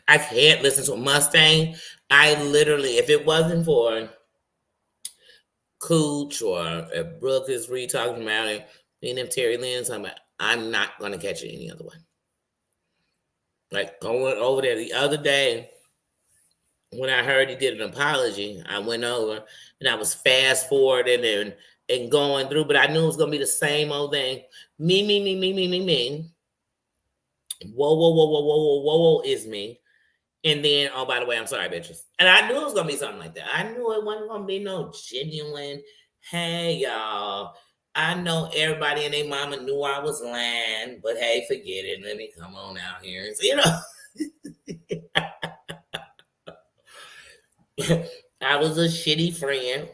I can't listen to a Mustang. I literally, if it wasn't for Cooch or if Brooke is talking about it, and if Terry Lynn's talking about, I'm not gonna catch it any other way. Like going over there the other day when I heard he did an apology, I went over and I was fast forwarding and going through, but I knew it was gonna be the same old thing. Me. Whoa, whoa, whoa, whoa, whoa, whoa, whoa, whoa is me. And then, oh, by the way, I'm sorry, bitches. And I knew it was gonna be something like that. I knew it wasn't gonna be no genuine. Hey, y'all. I know everybody and their mama knew I was lying, but hey, forget it. Let me come on out here. And, I was a shitty friend.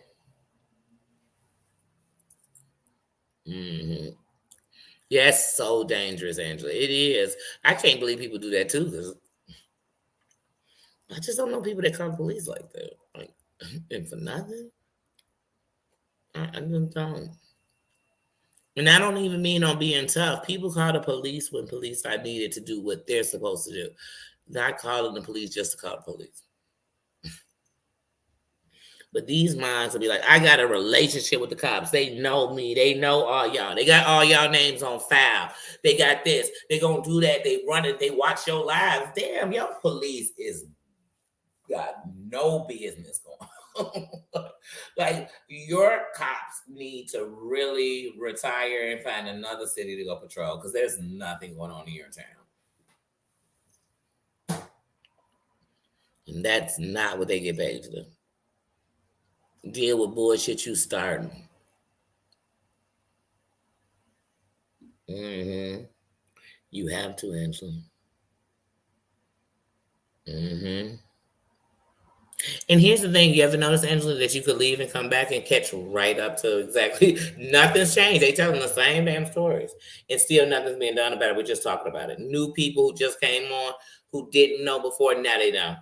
Hmm. Yeah, it's so dangerous, Angela. It is. I can't believe people do that too, because I just don't know people that call the police like that. Like, and for nothing, I just don't. And I don't even mean on being tough. People call the police when police are needed to do what they're supposed to do. Not calling the police just to call the police. But these minds will be like, I got a relationship with the cops. They know me. They know all y'all. They got all y'all names on file. They got this. They gonna do that. They run it. They watch your lives. Damn, your police is got no business going on. Like your cops need to really retire and find another city to go patrol because there's nothing going on in your town. And that's not what they get paid to do. Deal with bullshit you starting. Hmm. You have to, Angela. Hmm. And here's the thing: you ever notice, Angela, that you could leave and come back and catch right up to exactly nothing's changed. They telling the same damn stories, and still nothing's being done about it. We're just talking about it. New people who just came on who didn't know before, now they know.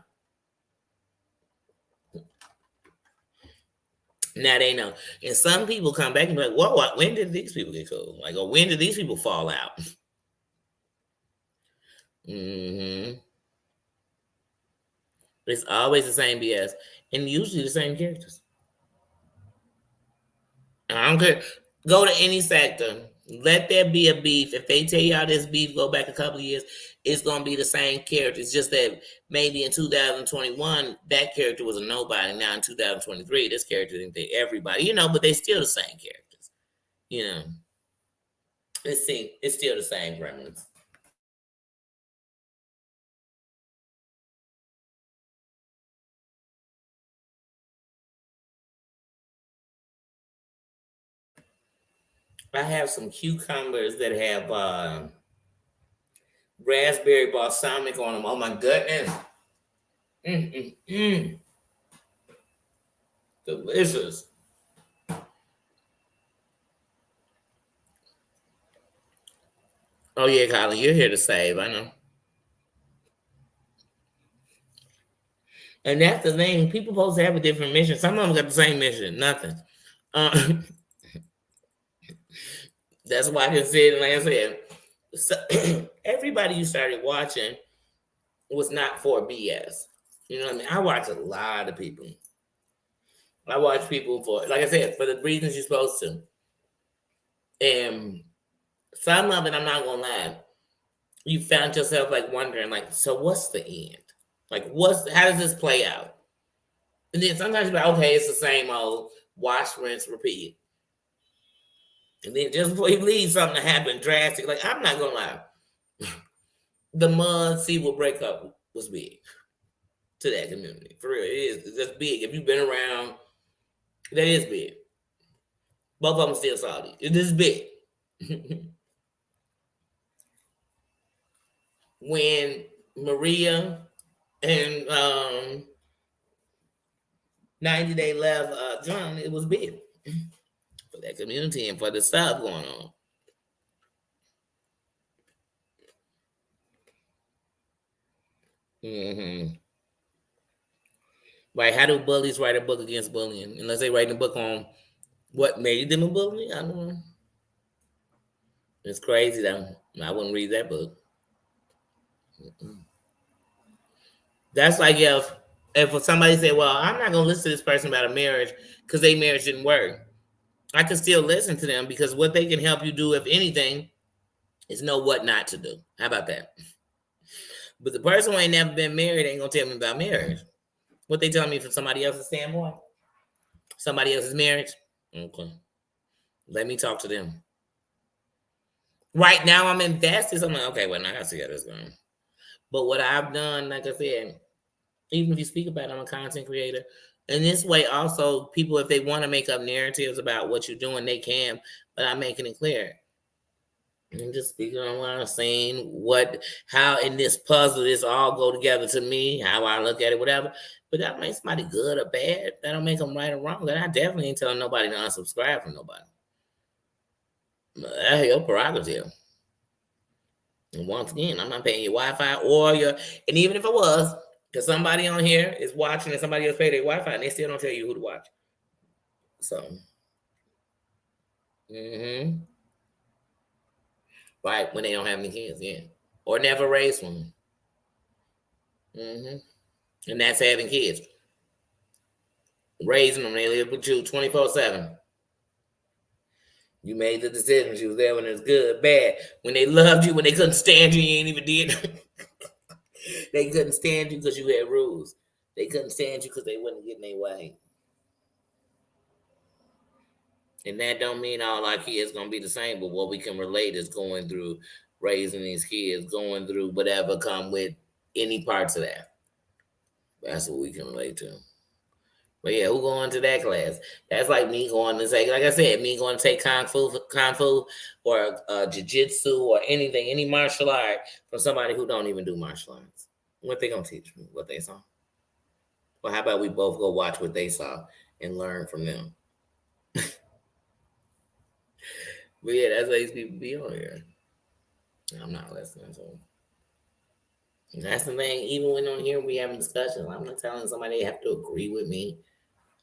Now they know. And some people come back and be like, "Whoa, when did these people get cool? Like, or when did these people fall out?" Hmm. It's always the same BS, and usually the same characters. I don't care. Go to any sector. Let there be a beef. If they tell y'all this beef go back a couple of years, it's gonna be the same character. It's just that maybe in 2021 that character was a nobody. Now in 2023, this character think they everybody, but they still the same characters. You know, it's still the same gremlins. I have some cucumbers that have raspberry balsamic on them. Oh my goodness. Mm. Delicious. Oh yeah, Colin, you're here to save. I know. And that's the thing. People supposed to have a different mission. Some of them got the same mission. Nothing. Uh, that's why I can say it. Like I said, so, everybody you started watching was not for BS. You know what I mean? I watch a lot of people. I watch people for, like I said, for the reasons you're supposed to. And some of it, I'm not gonna lie, you found yourself like wondering, like, so what's the end? Like, how does this play out? And then sometimes you're like, okay, it's the same old wash, rinse, repeat. And then just before you leave, something happened drastic. Like, I'm not gonna lie, the Mud Seawell breakup was big to that community. For real, it is. It's just big. If you've been around, that is big. Both of them still salty. It is big. When Maria and 90 Day left John, it was big for that community and for the stuff going on. Hmm. Right? How do bullies write a book against bullying? Unless they write a book on What made them a bully? I don't know. It's crazy though. I wouldn't read that book. That's like if somebody said, "Well, I'm not gonna listen to this person about a marriage because their marriage didn't work." I could still listen to them because what they can help you do, if anything, is know what not to do. How about that? But the person who ain't never been married ain't gonna tell me about marriage. What they tell me from somebody else's standpoint, somebody else's marriage. Okay, let me talk to them. Right now, I'm invested. So I'm like, okay, well, now I see how this going. But what I've done, like I said, even if you speak about it, I'm a content creator. And this way, also, people, if they want to make up narratives about what you're doing, they can. But I'm making it clear. And just speaking on what I'm saying, how in this puzzle this all go together to me, how I look at it, whatever. But that makes somebody good or bad. That don't make them right or wrong. And I definitely ain't telling nobody to unsubscribe from nobody. That's your prerogative. And once again, I'm not paying your Wi-Fi or and even if it was, because somebody on here is watching and somebody else paid their Wi-Fi and they still don't tell you who to watch. So, right, when they don't have any kids, yeah. Or never raised one. And that's having kids. Raising them, they live with you 24/7. You made the decision. She was there when it was good, bad. When they loved you, when they couldn't stand you, you ain't even did. They couldn't stand you because you had rules. They couldn't stand you because they wouldn't get in their way. And that don't mean all our kids gonna be the same, but what we can relate is going through raising these kids, going through whatever come with any parts of that. That's what we can relate to. But yeah, who going to that class? That's like me going to say, like I said, me going to take kung fu, or jiu-jitsu or anything, any martial art from somebody who don't even do martial arts. What they gonna teach me? What they saw? Well, how about we both go watch what they saw and learn from them? But yeah, that's why these people be on here. I'm not listening to them. And that's the thing. Even when on here we having discussions, I'm not telling somebody they have to agree with me,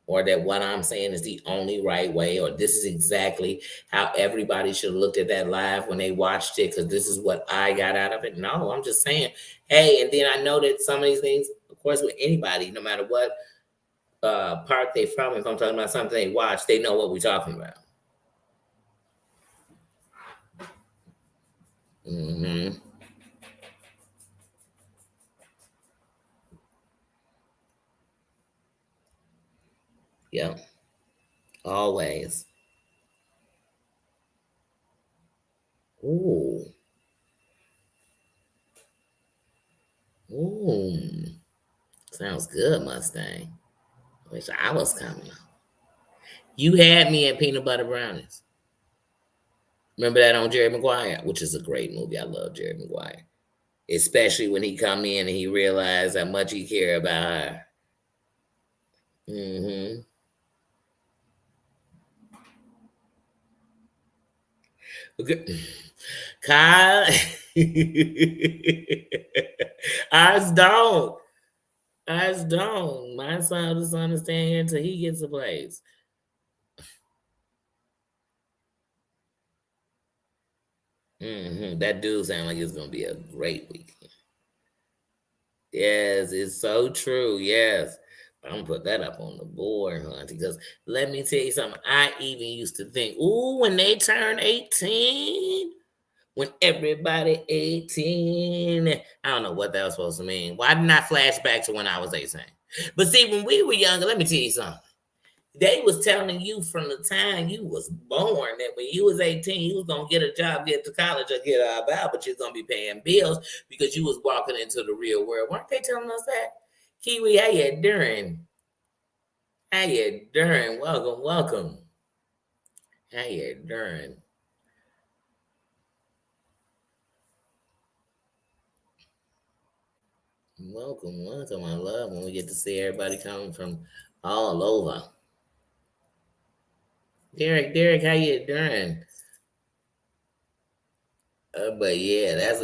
or that what I'm saying is the only right way, or this is exactly how everybody should have looked at that live when they watched it, because this is what I got out of it. No, I'm just saying, hey, and then I know that some of these things, of course, with anybody, no matter what part they from, if I'm talking about something they watch, they know what we're talking about. Yeah, always. Ooh. Ooh. Sounds good, Mustang. Wish I was coming. You had me at peanut butter brownies. Remember that on Jerry Maguire, which is a great movie. I love Jerry Maguire, especially when he come in and he realized how much he care about her. Okay. Kyle, ours don't. Ours don't. My son doesn't understand here until he gets a place. That dude sound like it's gonna be a great weekend. Yes, it's so true. Yes. I'm gonna put that up on the board, huh? Because let me tell you something. I even used to think, ooh, when they turn 18, when everybody 18, I don't know what that was supposed to mean. Why didn't I flash back to when I was 18? But see, when we were younger, let me tell you something. They was telling you from the time you was born that when you was 18, you was gonna get a job, get to college, or get out, but you're gonna be paying bills because you was walking into the real world. Weren't they telling us that? Kiwi, how you doing? How you doing? Welcome, welcome. How you doing? Welcome, welcome. I love when we get to see everybody coming from all over. Derek, how you doing? But yeah,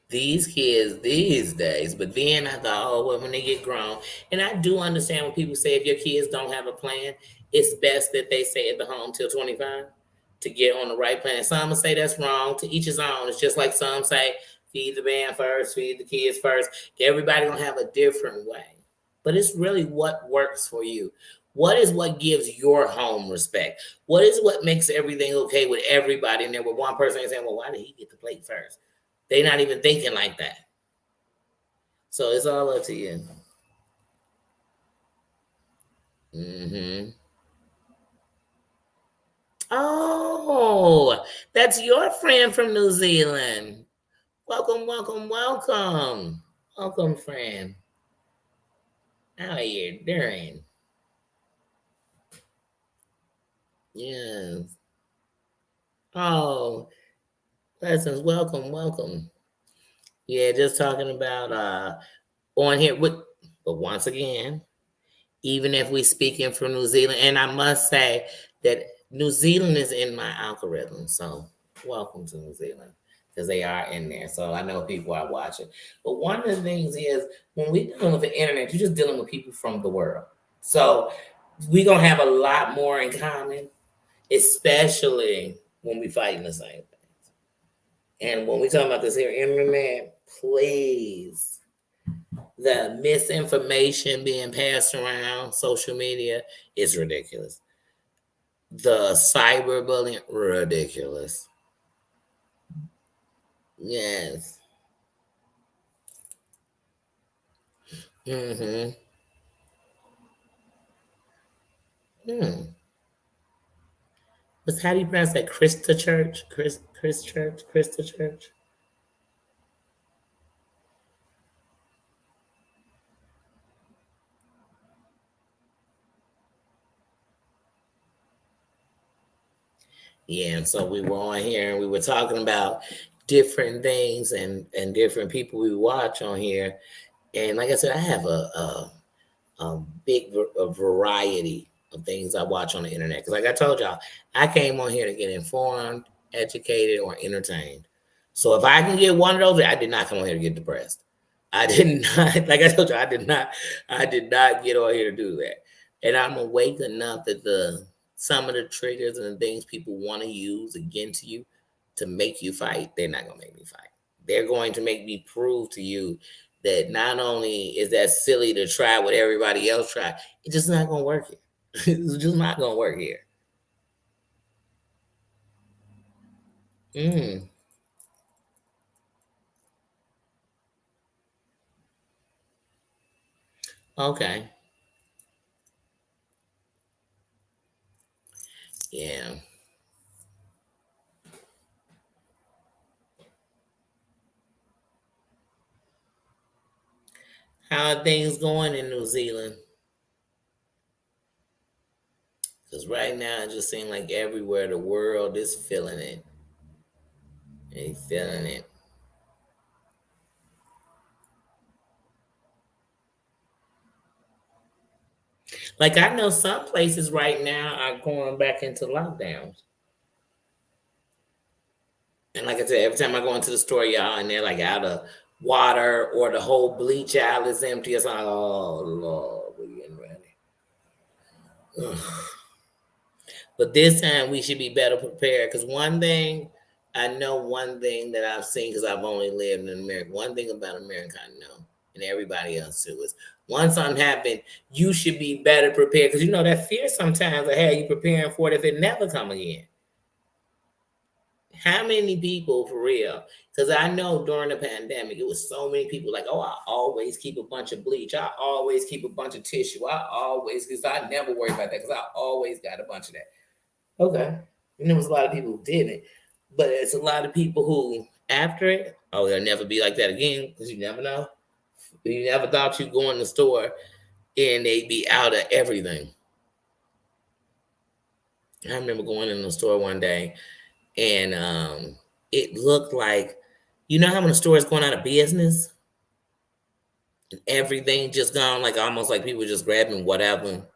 these kids these days. But then I thought, oh, well, when they get grown, and I do understand when people say if your kids don't have a plan, it's best that they stay at the home till 25 to get on the right plan. Some will say that's wrong. To each his own. It's just like some say, feed the man first, feed the kids first. Everybody gonna have a different way. But it's really what works for you. What is what gives your home respect? What is what makes everything okay with everybody in there? With one person saying, well, why did he get the plate first? They're not even thinking like that. So it's all up to you. Mm-hmm. Oh, that's your friend from New Zealand. Welcome, welcome, welcome. Welcome, friend. How are you doing? Yes. Oh, lessons. Welcome, welcome. Yeah, just talking about on here with, but once again, even if we speaking from New Zealand, and I must say that New Zealand is in my algorithm. So welcome to New Zealand because they are in there. So I know people are watching. But one of the things is when we're dealing with the internet, you're just dealing with people from the world. So we're gonna have a lot more in common, especially when we fighting the same things. And when we talk about this here internet, please, the misinformation being passed around social media is ridiculous. The cyberbullying, ridiculous. Yes. Mm-hmm. Hmm. But how do you pronounce that? Christa Church? Chris Church? Christa Church? Yeah, and so we were on here and we were talking about different things and different people we watch on here. And like I said, I have a big a variety of things I watch on the internet. Because, like I told y'all, I came on here to get informed, educated, or entertained. So if I can get one of those, I did not come on here to get depressed. I did not, like I told you, I did not get on here to do that. And I'm awake enough that the some of the triggers and the things people want to use against you to make you fight, they're not gonna make me fight. They're going to make me prove to you that not only is that silly to try what everybody else tried, it's just not gonna work here. It's just not gonna work here. Mm, okay. Yeah. How are things going in New Zealand? Because right now it just seems like everywhere the world is feeling it. They feeling it. Like I know some places right now are going back into lockdowns. And like I said, every time I go into the store, y'all, and they're like out of water or the whole bleach aisle is empty. It's like, oh Lord, we're getting ready. But this time we should be better prepared. Because one thing, I know one thing that I've seen because I've only lived in America. One thing about America I know, and everybody else too, is once something happened, you should be better prepared. Because you know that fear sometimes I had you preparing for it if it never come again. How many people for real? Because I know during the pandemic, it was so many people like, oh, I always keep a bunch of bleach. I always keep a bunch of tissue. I always, because I never worry about that because I always got a bunch of that. Okay. And there was a lot of people who didn't. But it's a lot of people who, after it, oh, they'll never be like that again because you never know. You never thought you'd go in the store and they'd be out of everything. I remember going in the store one day and it looked like, you know how when a store is going out of business, everything just gone, like almost like people just grabbing whatever.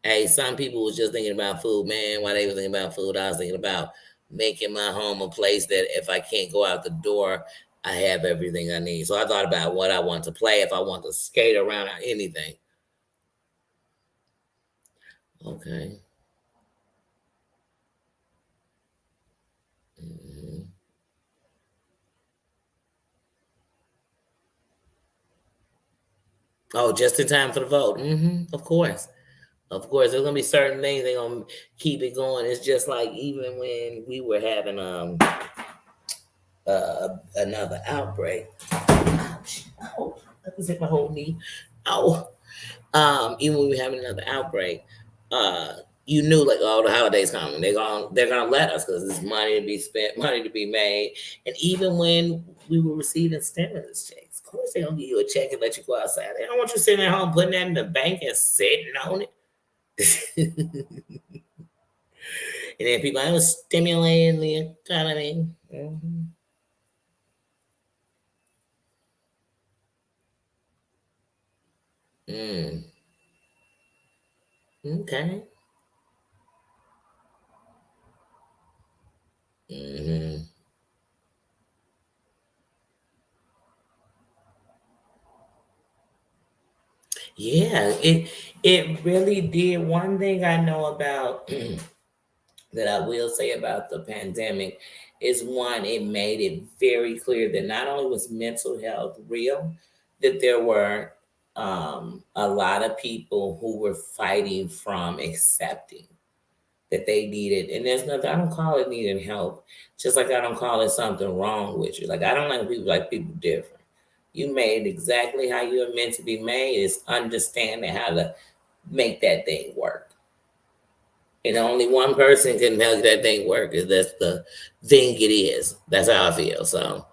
Hey, some people was just thinking about food, man. While they was thinking about food, I was thinking about making my home a place that if I can't go out the door, I have everything I need. So I thought about what I want to play, if I want to skate around or anything. Okay. Mhm. Oh, just in time for the vote. Of course. Of course, there's gonna be certain things they're gonna keep it going. It's just like even when we were having another outbreak. Ouch. Oh, that was hit my whole knee. Oh. Even when we were having another outbreak, you knew like all the holidays coming. They're gonna let us because there's money to be spent, money to be made. And even when we were receiving stimulus checks, of course they're gonna give you a check and let you go outside. They don't want you sitting at home putting that in the bank and sitting on it. And then people, I was stimulating the economy. Mm, okay. hmm Yeah, it really did. One thing I know about that I will say about the pandemic is one, it made it very clear that not only was mental health real, that there were a lot of people who were fighting from accepting that they needed. And there's nothing, I don't call it needing help, just like I don't call it something wrong with you. Like, I don't like people different. You made exactly how you're meant to be made, is understanding how to make that thing work. And only one person can make that thing work. Is That's the thing it is. That's how I feel. So,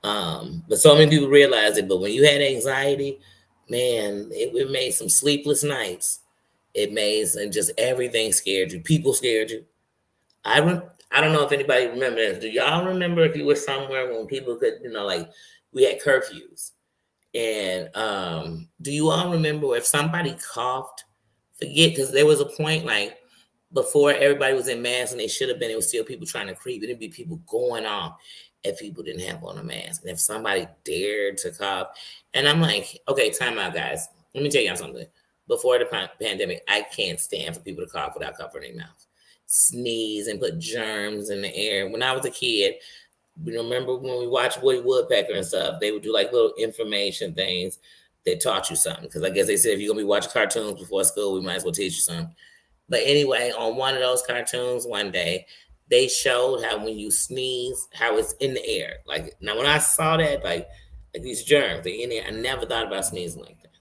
but so many people realize it. But when you had anxiety, man, it made some sleepless nights. It made and just everything scared you. People scared you. I don't know if anybody remembers. Do y'all remember if you were somewhere when people could, like we had curfews? And do you all remember if somebody coughed? Forget, because there was a point like before everybody was in masks and they should have been. It was still people trying to creep. It'd be people going off if people didn't have on a mask, and if somebody dared to cough, and I'm like, okay, time out, guys. Let me tell y'all something. Before the pandemic, I can't stand for people to cough without covering their mouth, sneeze, and put germs in the air. When I was a kid, you remember when we watched Woody Woodpecker and stuff, they would do like little information things that taught you something. Because I guess they said if you're gonna be watching cartoons before school, we might as well teach you something. But anyway, on one of those cartoons one day, they showed how when you sneeze, how it's in the air. Like now, when I saw that, like these germs, they in there. I never thought about sneezing like that.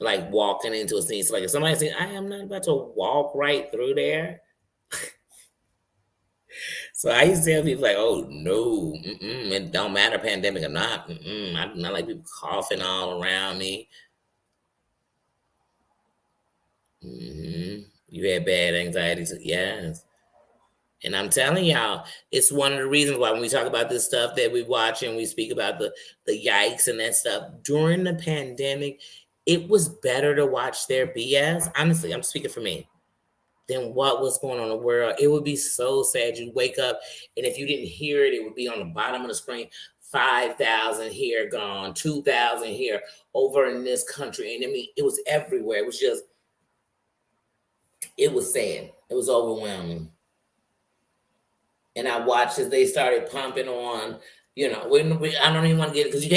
Like walking into a sneeze. Like if somebody said, "I am not about to walk right through there." So I used to tell people like, "Oh no, it don't matter, pandemic or not. I do not like people coughing all around me." You had bad anxiety, so yes. And I'm telling y'all, it's one of the reasons why when we talk about this stuff that we watch and we speak about the yikes and that stuff during the pandemic, it was better to watch their BS. Honestly, I'm speaking for me. Than what was going on in the world. It would be so sad. You'd wake up, and if you didn't hear it, it would be on the bottom of the screen. 5,000 here gone, 2,000 here over in this country, and I mean, it was everywhere. It was just, it was sad. It was overwhelming. And I watched as they started pumping on. I don't even want to get it because you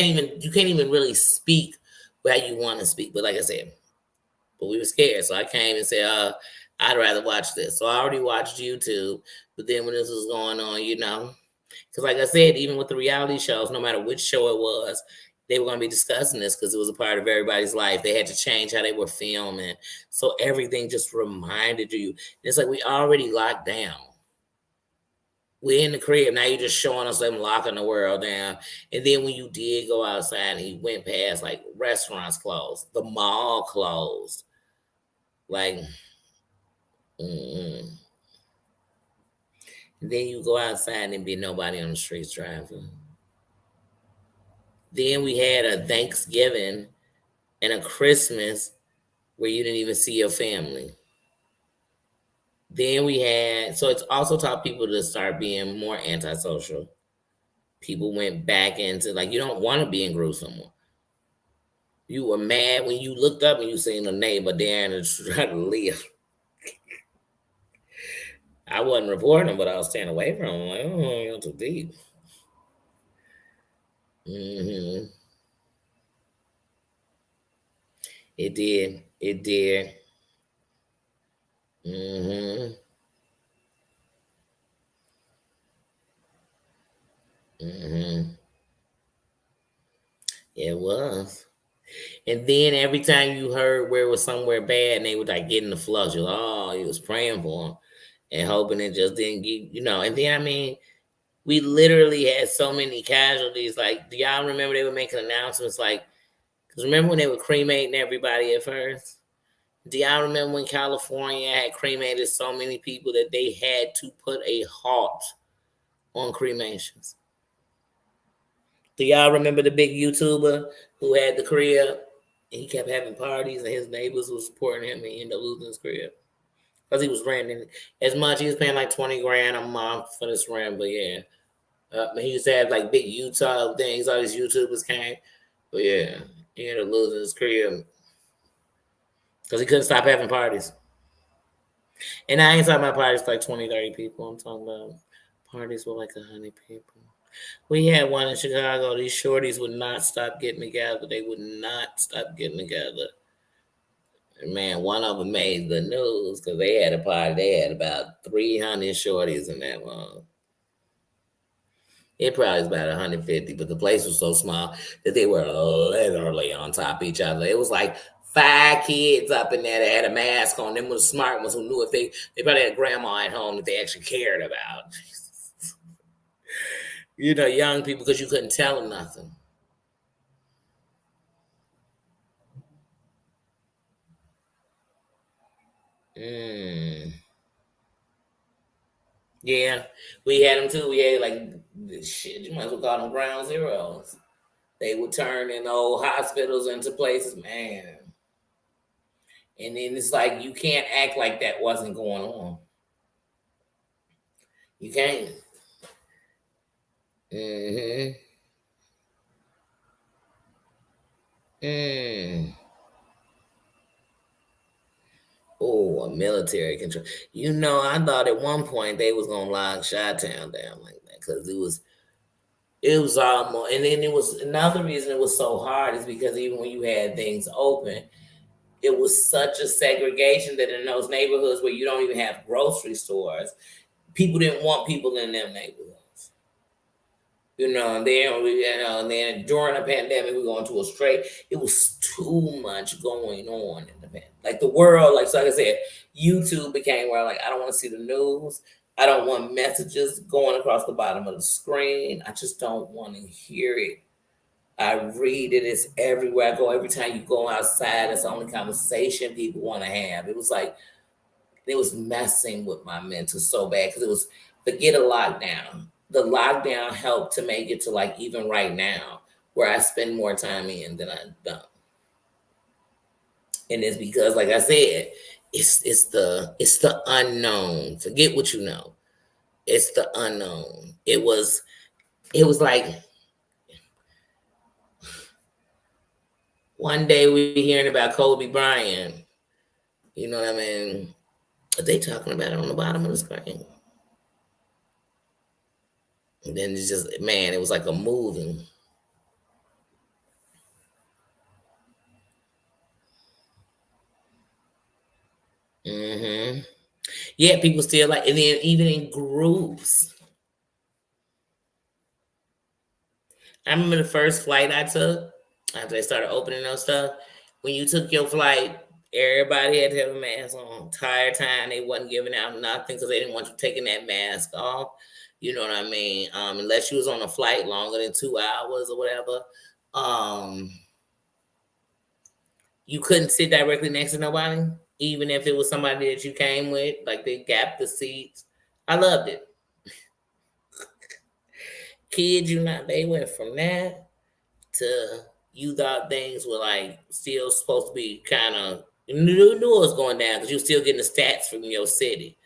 can't even really speak where you want to speak. But like I said, but we were scared, so I came and said, I'd rather watch this. So I already watched YouTube, but then when this was going on, because like I said, even with the reality shows, no matter which show it was, they were going to be discussing this because it was a part of everybody's life. They had to change how they were filming, so everything just reminded you. It's like we already locked down. We're in the crib now. You're just showing us them locking the world down, and then when you did go outside and you went past, like restaurants closed, the mall closed, like. Mm. Then you go outside and be nobody on the streets driving. Then we had a Thanksgiving and a Christmas where you didn't even see your family. Then we had, so it's also taught people to start being more antisocial. People went back into like, you don't want to be in groups no more. You were mad when you looked up and you seen a neighbor there and trying to live. I wasn't reporting them, but I was staying away from them. Like, oh, you're too deep. Mm-hmm. It did. It did. Mm-hmm. Mm-hmm. It was. And then every time you heard where it was somewhere bad and they would like get in the flux, you're like, oh, he was praying for him and hoping it just didn't get, And then, I mean, we literally had so many casualties. Like, do y'all remember they were making announcements? Like, because remember when they were cremating everybody at first? Do y'all remember when California had cremated so many people that they had to put a halt on cremations? Do y'all remember the big YouTuber who had the crib? And he kept having parties and his neighbors was supporting him and he ended up losing his crib. Because he was renting as much. He was paying like 20 grand a month for this rent, but yeah. He used to have like big Utah things. All these YouTubers came. But yeah, he ended up losing his crib. Because he couldn't stop having parties. And I ain't talking about parties like 20, 30 people. I'm talking about parties with like 100 people. We had one in Chicago. These shorties would not stop getting together. They would not stop getting together. And man, one of them made the news because they had a party. They had about 300 shorties in that one. It probably was about 150, but the place was so small that they were literally on top of each other. It was like 5 kids up in there that had a mask on. Them were the smart ones who knew if they probably had a grandma at home that they actually cared about. Young people, because you couldn't tell them nothing. Yeah, we had them too. We had like shit. You might as well call them ground zeros. They would turn in old hospitals into places, man. And then it's like you can't act like that wasn't going on. You can't. Mm-hmm. Mm. Oh, a military control. I thought at one point they was gonna lock Chi-Town down like that because it was almost. And then it was another reason it was so hard is because even when you had things open, it was such a segregation that in those neighborhoods where you don't even have grocery stores, people didn't want people in them neighborhoods. And then during the pandemic, we going to a straight. It was too much going on in the pandemic. Like the world, like I said, YouTube became where like I don't want to see the news. I don't want messages going across the bottom of the screen. I just don't want to hear it. I read it. It's everywhere I go. Every time you go outside, it's the only conversation people want to have. It was like it was messing with my mental so bad because it was forget a lockdown. The lockdown helped to make it to like even right now where I spend more time in than I don't. And it's because, like I said, it's the unknown. Forget what you know. It's the unknown. It was like one day we hearing about Kobe Bryant. You know what I mean? They talking about it on the bottom of the screen. And then it's just, man, it was like a moving. Yeah, people still like, and then even in groups. I remember the first flight I took after they started opening those stuff. When you took your flight, everybody had to have a mask on. Entire time they wasn't giving out nothing because they didn't want you taking that mask off. You know what I mean? Unless you was on a flight longer than 2 hours or whatever. You couldn't sit directly next to nobody, even if it was somebody that you came with. Like they gapped the seats. I loved it. Kids, they went from that to you thought things were like still supposed to be kind of knew it was going down because you're still getting the stats from your city.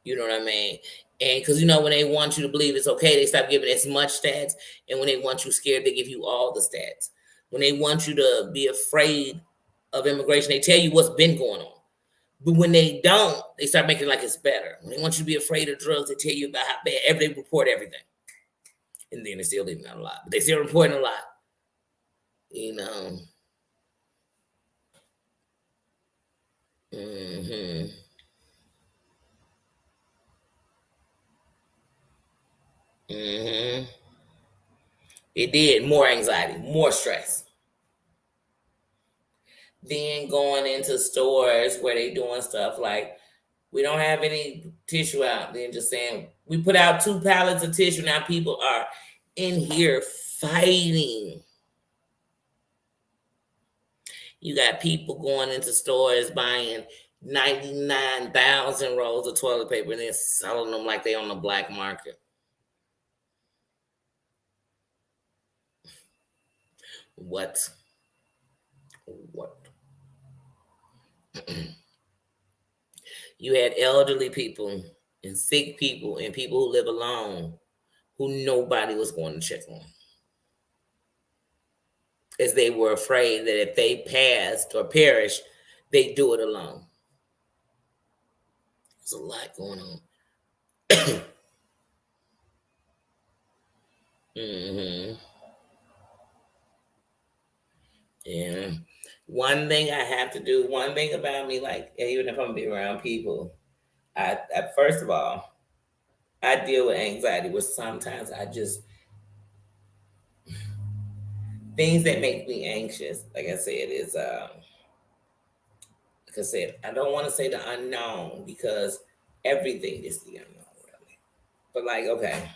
You know what I mean? And because when they want you to believe it's okay, they stop giving as much stats, and when they want you scared, they give you all the stats. When they want you to be afraid of immigration, they tell you what's been going on. But when they don't, they start making it like it's better. When they want you to be afraid of drugs, they tell you about how bad. They report everything. And then they're still leaving out a lot. But they still reporting a lot. You know. Mm-hmm. Mm-hmm. It did. More anxiety, more stress. Then going into stores where they doing stuff like, we don't have any tissue out. Then just saying, we put out 2 pallets of tissue. Now people are in here fighting. You got people going into stores buying 99,000 rolls of toilet paper and then selling them like they on the black market. What? You had elderly people and sick people and people who live alone who nobody was going to check on, as they were afraid that if they passed or perished, they'd do it alone. There's a lot going on. Mm-hmm. Yeah. One thing I have to do, one thing about me, like, even if I'm being around people, I first of all, I deal with anxiety where sometimes I just, things that make me anxious, like I said, is like I said, I don't want to say the unknown because everything is the unknown, really. But like, okay,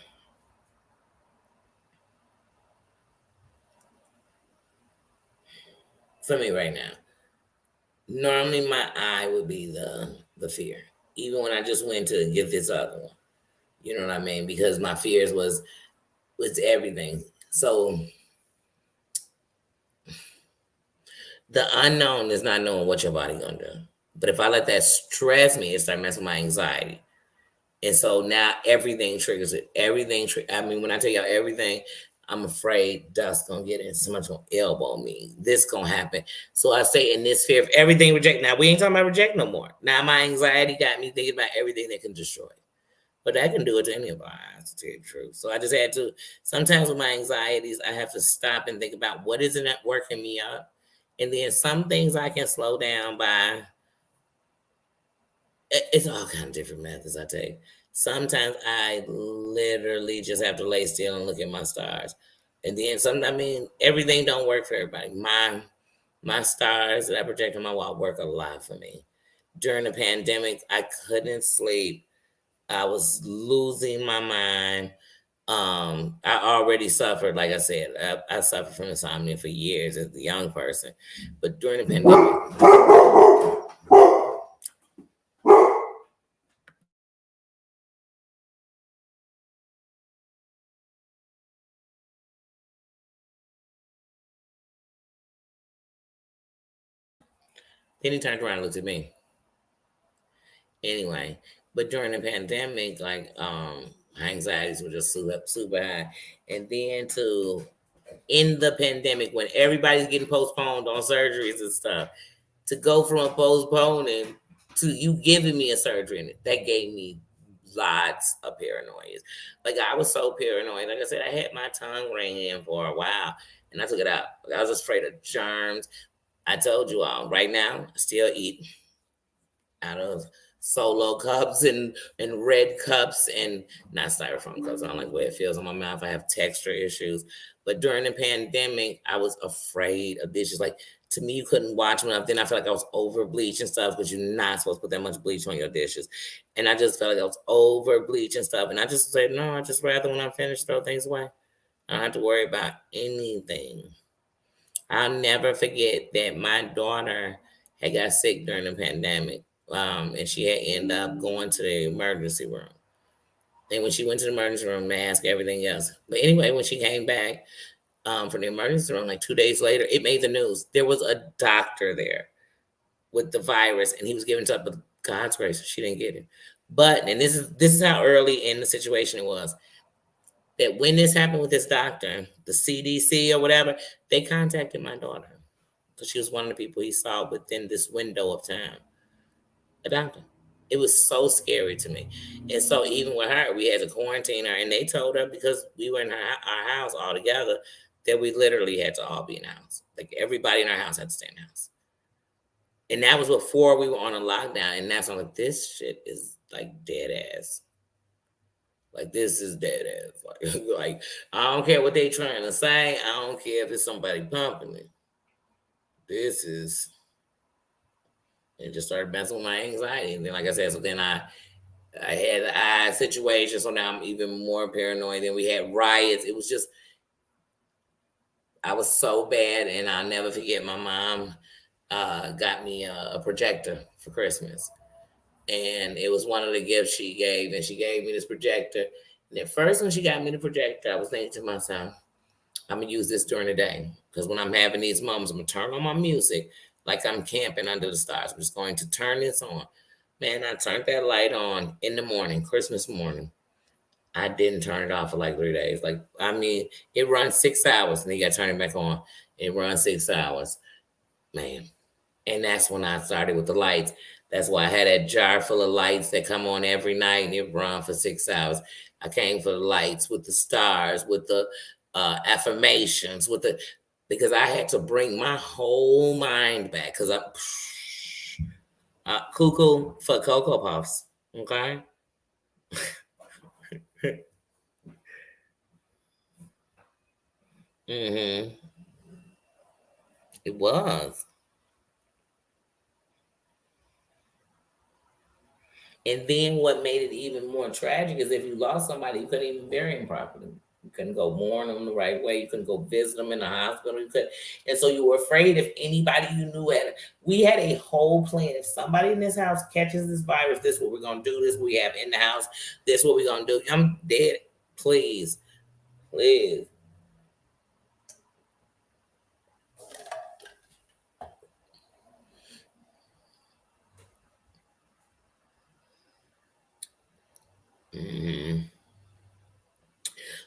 for me right now, normally my eye would be the fear. Even when I just went to get this other one, you know what I mean? Because my fears was everything. So the unknown is not knowing what your body gonna do. But if I let that stress me, it start messing with my anxiety. And so now everything triggers it. I mean, when I tell y'all everything, I'm afraid dust gonna get in. Someone's gonna elbow me. This gonna happen. So I say in this fear of everything reject. Now we ain't talking about reject no more. Now my anxiety got me thinking about everything that can destroy it. But that can do it to any of our eyes, to tell you the truth. So I just had to, sometimes with my anxieties, I have to stop and think about what isn't working me up. And then some things I can slow down by, it's all kind of different methods I take. Sometimes I literally just have to lay still and look at my stars. And then sometimes, I mean, everything don't work for everybody. My stars that I project on my wall work a lot for me. During the pandemic, I couldn't sleep. I was losing my mind. I already suffered, like I said, I suffered from insomnia for years as a young person. But during the pandemic, then he turned around and looked at me. Anyway, but during the pandemic, like my anxieties were just super high. And then to in the pandemic when everybody's getting postponed on surgeries and stuff, to go from a postponing to you giving me a surgery, and that gave me lots of paranoia. Like I was so paranoid. Like I said, I had my tongue ringing for a while and I took it out. Like, I was just afraid of germs. I told you all, right now, I still eat out of solo cups and red cups and not styrofoam cups. I don't like the way it feels on my mouth. I have texture issues. But during the pandemic, I was afraid of dishes. Like to me, you couldn't watch them enough. Then I felt like I was over bleach and stuff because you're not supposed to put that much bleach on your dishes. And I just felt like I was over bleach and stuff. And I just said, no, I just rather when I'm finished throw things away. I don't have to worry about anything. I'll never forget that my daughter had got sick during the pandemic, and she had ended up going to the emergency room. And when she went to the emergency room, mask, everything else. But anyway, when she came back from the emergency room, like 2 days later, it made the news. There was a doctor there with the virus, and he was giving it up. But God's grace, she didn't get it. But and this is how early in the situation it was. that when this happened with this doctor, the CDC or whatever, they contacted my daughter because she was one of the people he saw within this window of time. A doctor. It was so scary to me. And so even with her, we had to quarantine her, and they told her because we were in our house all together that we literally had to all be in the house. Like everybody in our house had to stay in the house. And that was before we were on a lockdown. And that's when like this shit is like dead ass. Like this is dead ass. Like I don't care what they trying to say. I don't care if it's somebody pumping it. This is it just started messing with my anxiety. And then like I said, so then I had the eye situation, so now I'm even more paranoid. Then we had riots. It was just I was so bad, and I'll never forget my mom got me a projector for Christmas. And it was one of the gifts she gave, and she gave me this projector. And at first, when she got me the projector, I was thinking to myself, I'm gonna use this during the day because when I'm having these moments, I'm gonna turn on my music like I'm camping under the stars. I'm just going to turn this on. Man, I turned that light on in the morning, Christmas morning. I didn't turn it off for like 3 days. Like, I mean, it runs 6 hours and then you got to turn it back on. It runs 6 hours. Man. And that's when I started with the lights. That's why I had that jar full of lights that come on every night and it run for 6 hours. I came for the lights with the stars, with the affirmations, with the because I had to bring my whole mind back because I'm cuckoo for Cocoa Puffs. Okay. Mm-hmm. It was. And then what made it even more tragic is if you lost somebody, you couldn't even bury them properly. You couldn't go mourn them the right way. You couldn't go visit them in the hospital. You could, and so you were afraid if anybody you knew had. We had a whole plan. If somebody in this house catches this virus, this is what we're gonna do. This is what we have in the house. This is what we're gonna do. I'm dead. Please, please. Mm-hmm.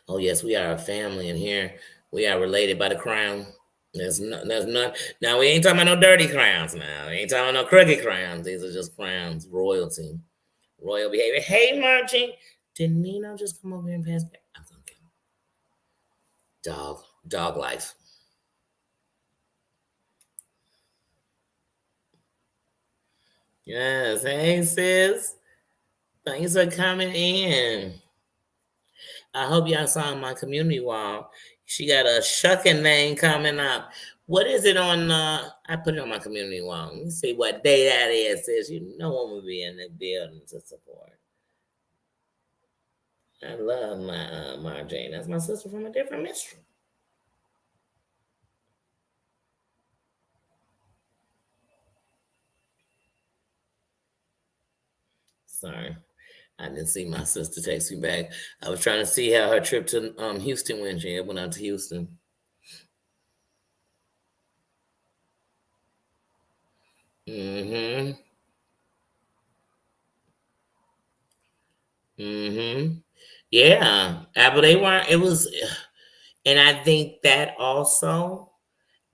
Oh yes, we are a family, and here we are related by the crown. There's not. Now we ain't talking about no dirty crowns. Now we ain't talking about no crooked crowns. These are just crowns, royalty, royal behavior. Hey, Margie, did Nino just come over here and pass? I'm gonna get him. Dog life. Yes, hey sis, thanks for coming in. I hope y'all saw my community wall. She got a shucking name coming up. What is it on? I put it on my community wall. Let me see what day that is. Says you know I'm gonna be in the building to support. I love my Marjane. That's my sister from a different mystery. Sorry, I didn't see my sister text me back. I was trying to see how her trip to Houston went. She went out to Houston. Mm-hmm. Mm-hmm. Yeah. But they weren't. It was, and I think that also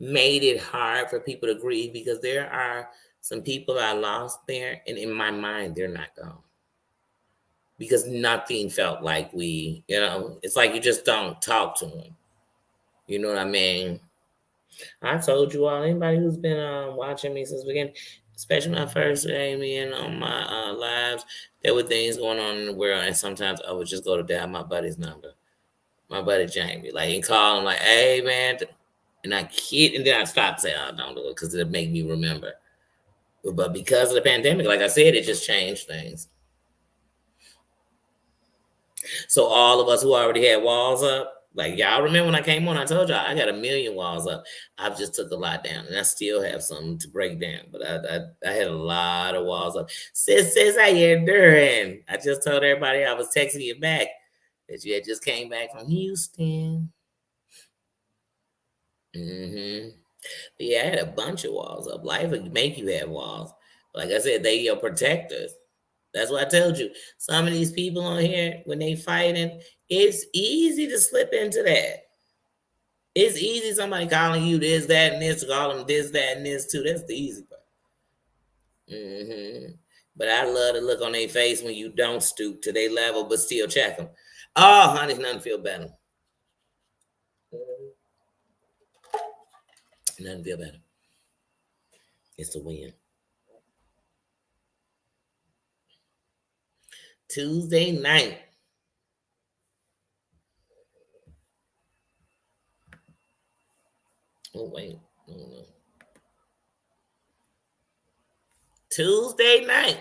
made it hard for people to grieve because there are some people I lost there, and in my mind, they're not gone because nothing felt like it's like you just don't talk to them. You know what I mean? I told you all, anybody who's been watching me since the beginning, especially when I first came in on my lives, there were things going on in the world, and sometimes I would just go to dial my buddy's number, my buddy Jamie, like, and call him, like, hey, man, and I kid, and then I stopped saying, oh, don't do it, because it'll make me remember. But because of the pandemic, like I said, it just changed things. So all of us who already had walls up, like y'all remember when I came on, I told y'all I got a million walls up. I've just took a lot down, and I still have some to break down. But I had a lot of walls up. Sis, how you doing? I just told everybody I was texting you back that you had just came back from Houston. Mm-hmm. But yeah, I had a bunch of walls up. Life would make you have walls. Like I said, they your protectors. That's what I told you. Some of these people on here, when they fighting, It's easy to slip into that. It's easy somebody calling you this, that, and this, call them this, that, and this too. That's the easy part. But I love the look on their face when you don't stoop to their level, but still check them. Oh, honey, nothing feel better. Nothing feel better. It's a win. Tuesday night. Oh, wait. Oh, no. Tuesday night.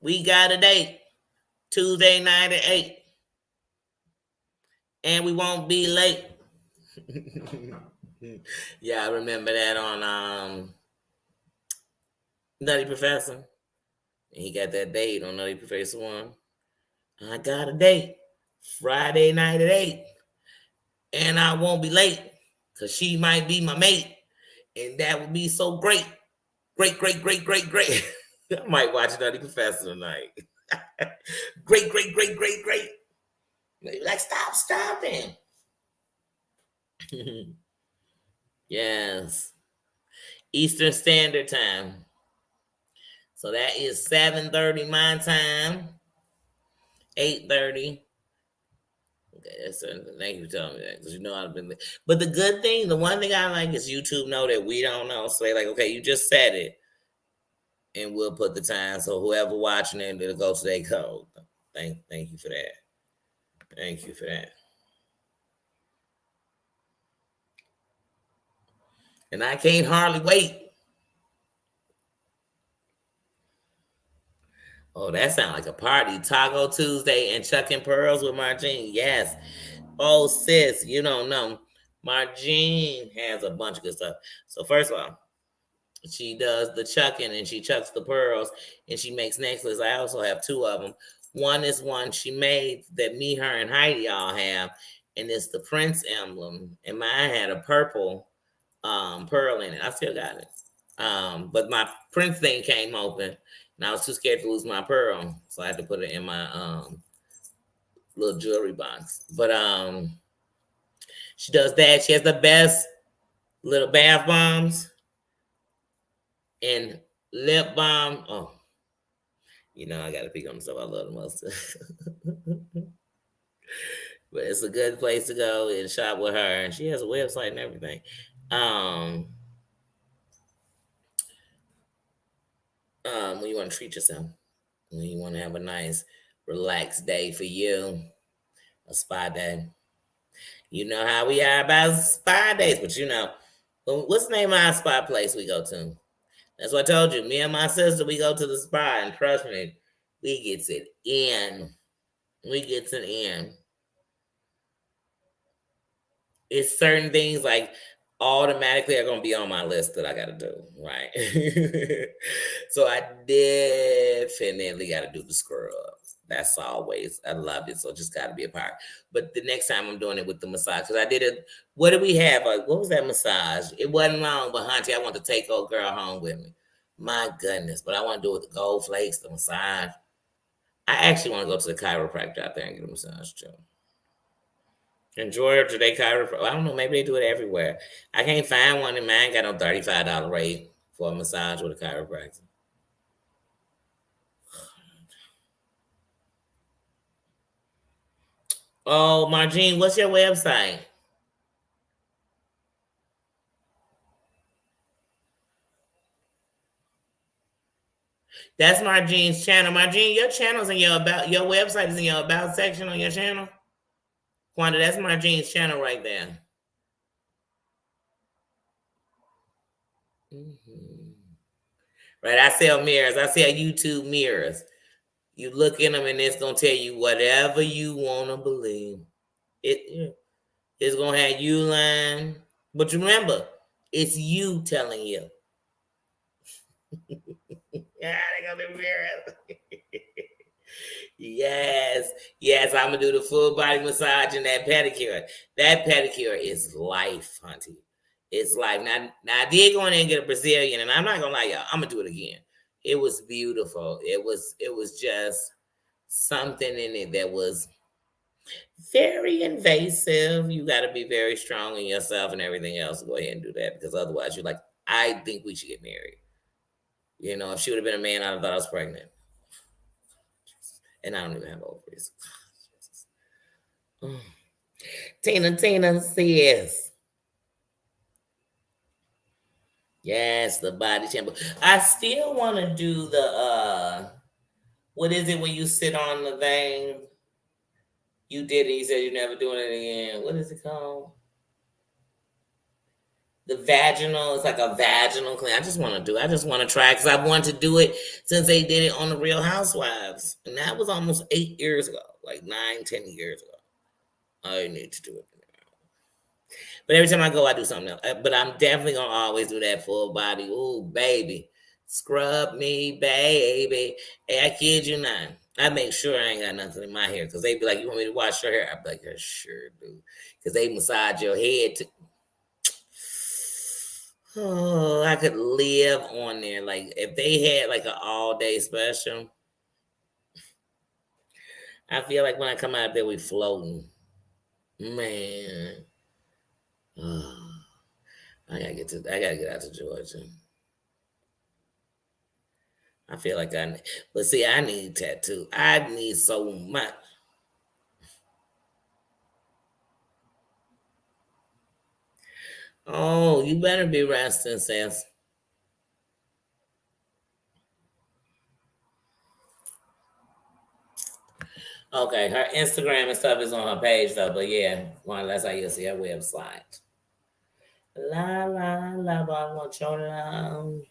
We got a date. Tuesday night at 8. And we won't be late. Yeah, I remember that on Nutty Professor. And he got that date on Nutty Professor 1. I got a date. Friday night at 8. And I won't be late. Because she might be my mate. And that would be so great. Great, great, great, great, great. I might watch Nutty Professor tonight. Great, great, great, great, great. Like, stop stopping. Yes. Eastern Standard Time. So that is 7:30 my time. 8:30. Okay, that's thank you for telling me that because you know I've been. But the good thing, the one thing I like is YouTube know that we don't know. So they like, okay, you just said it, and we'll put the time. So whoever watching it, it'll go to their code. Thank you for that. Thank you for that. And I can't hardly wait. Oh, that sounds like a party. Taco Tuesday and Chuck and Pearls with Margene. Yes. Oh, sis, you don't know. Margene has a bunch of good stuff. So first of all, she does the chucking and she chucks the pearls and she makes necklaces. I also have 2 of them. One is one she made that me, her, and Heidi all have, and it's the Prince emblem. And mine had a purple pearl in it. I still got it. But my Prince thing came open and I was too scared to lose my pearl. So I had to put it in my little jewelry box. But she does that. She has the best little bath bombs and lip balm. Oh, you know I gotta pick on stuff I love the most. But it's a good place to go and shop with her. And she has a website and everything. When you want to treat yourself, when you want to have a nice, relaxed day for you, a spa day. You know how we are about spa days, but you know, what's the name of our spa place we go to? That's what I told you. Me and my sister, we go to the spa, and trust me, we gets it in. We gets it in. It's certain things like automatically are gonna be on my list that I gotta do, right? So I definitely gotta do the scrub. That's always I love it, so just gotta be a part. But the next time I'm doing it with the massage, because I did it. What did we have? What was that massage? It wasn't long, but Hunty, I want to take old girl home with me. My goodness, but I want to do it with the gold flakes, the massage. I actually want to go to the chiropractor out there and get a massage too. In Georgia, they chiropractor. I don't know. Maybe they do it everywhere. I can't find one in mine. Got no $35 rate for a massage with a chiropractor. Oh, Margene, what's your website? That's Margene's channel. Margene, your channel's in your about. Your website is in your about section on your channel. Quanda, that's Margene's channel right there. Mm-hmm. Right, I sell mirrors. I sell YouTube mirrors. You look in them, and it's gonna tell you whatever you want to believe. It's gonna have you lying, but remember, it's you telling you. Yeah, they gonna be mirrors. Yes, I'm gonna do the full body massage and that pedicure. That pedicure is life, Hunty. It's life. Now I did go in there and get a Brazilian, and I'm not gonna lie, y'all. I'm gonna do it again. It was beautiful. It was just something in it that was. Very invasive. You got to be very strong in yourself and everything else. Go ahead and do that because otherwise, you're like, I think we should get married. You know, if she would have been a man, I'd have thought I was pregnant. And I don't even have ovaries. Tina says, yes, the body shampoo. I still want to do the what is it when you sit on the thing? You did it, you said you're never doing it again. What is it called? The vaginal, it's like a vaginal clean. I just want to do it. I just want to try because I wanted to do it since they did it on the Real Housewives. And that was almost 8 years ago, like 9, 10 years ago. I need to do it. But every time I go, I do something else. But I'm definitely gonna always do that full body. Ooh, baby, scrub me, baby. Hey, I kid you not. I make sure I ain't got nothing in my hair because they be like, "You want me to wash your hair?" I be like, "I sure do," because they massage your head. Oh, I could live on there. Like if they had like an all day special, I feel like when I come out there, we floating. Man, oh, I gotta get out to Georgia. I feel like but see, I need tattoo. I need so much. Oh, you better be resting, sis. Okay, her Instagram and stuff is on her page though, but yeah, well, that's how you'll see her website. La la la, I want your love.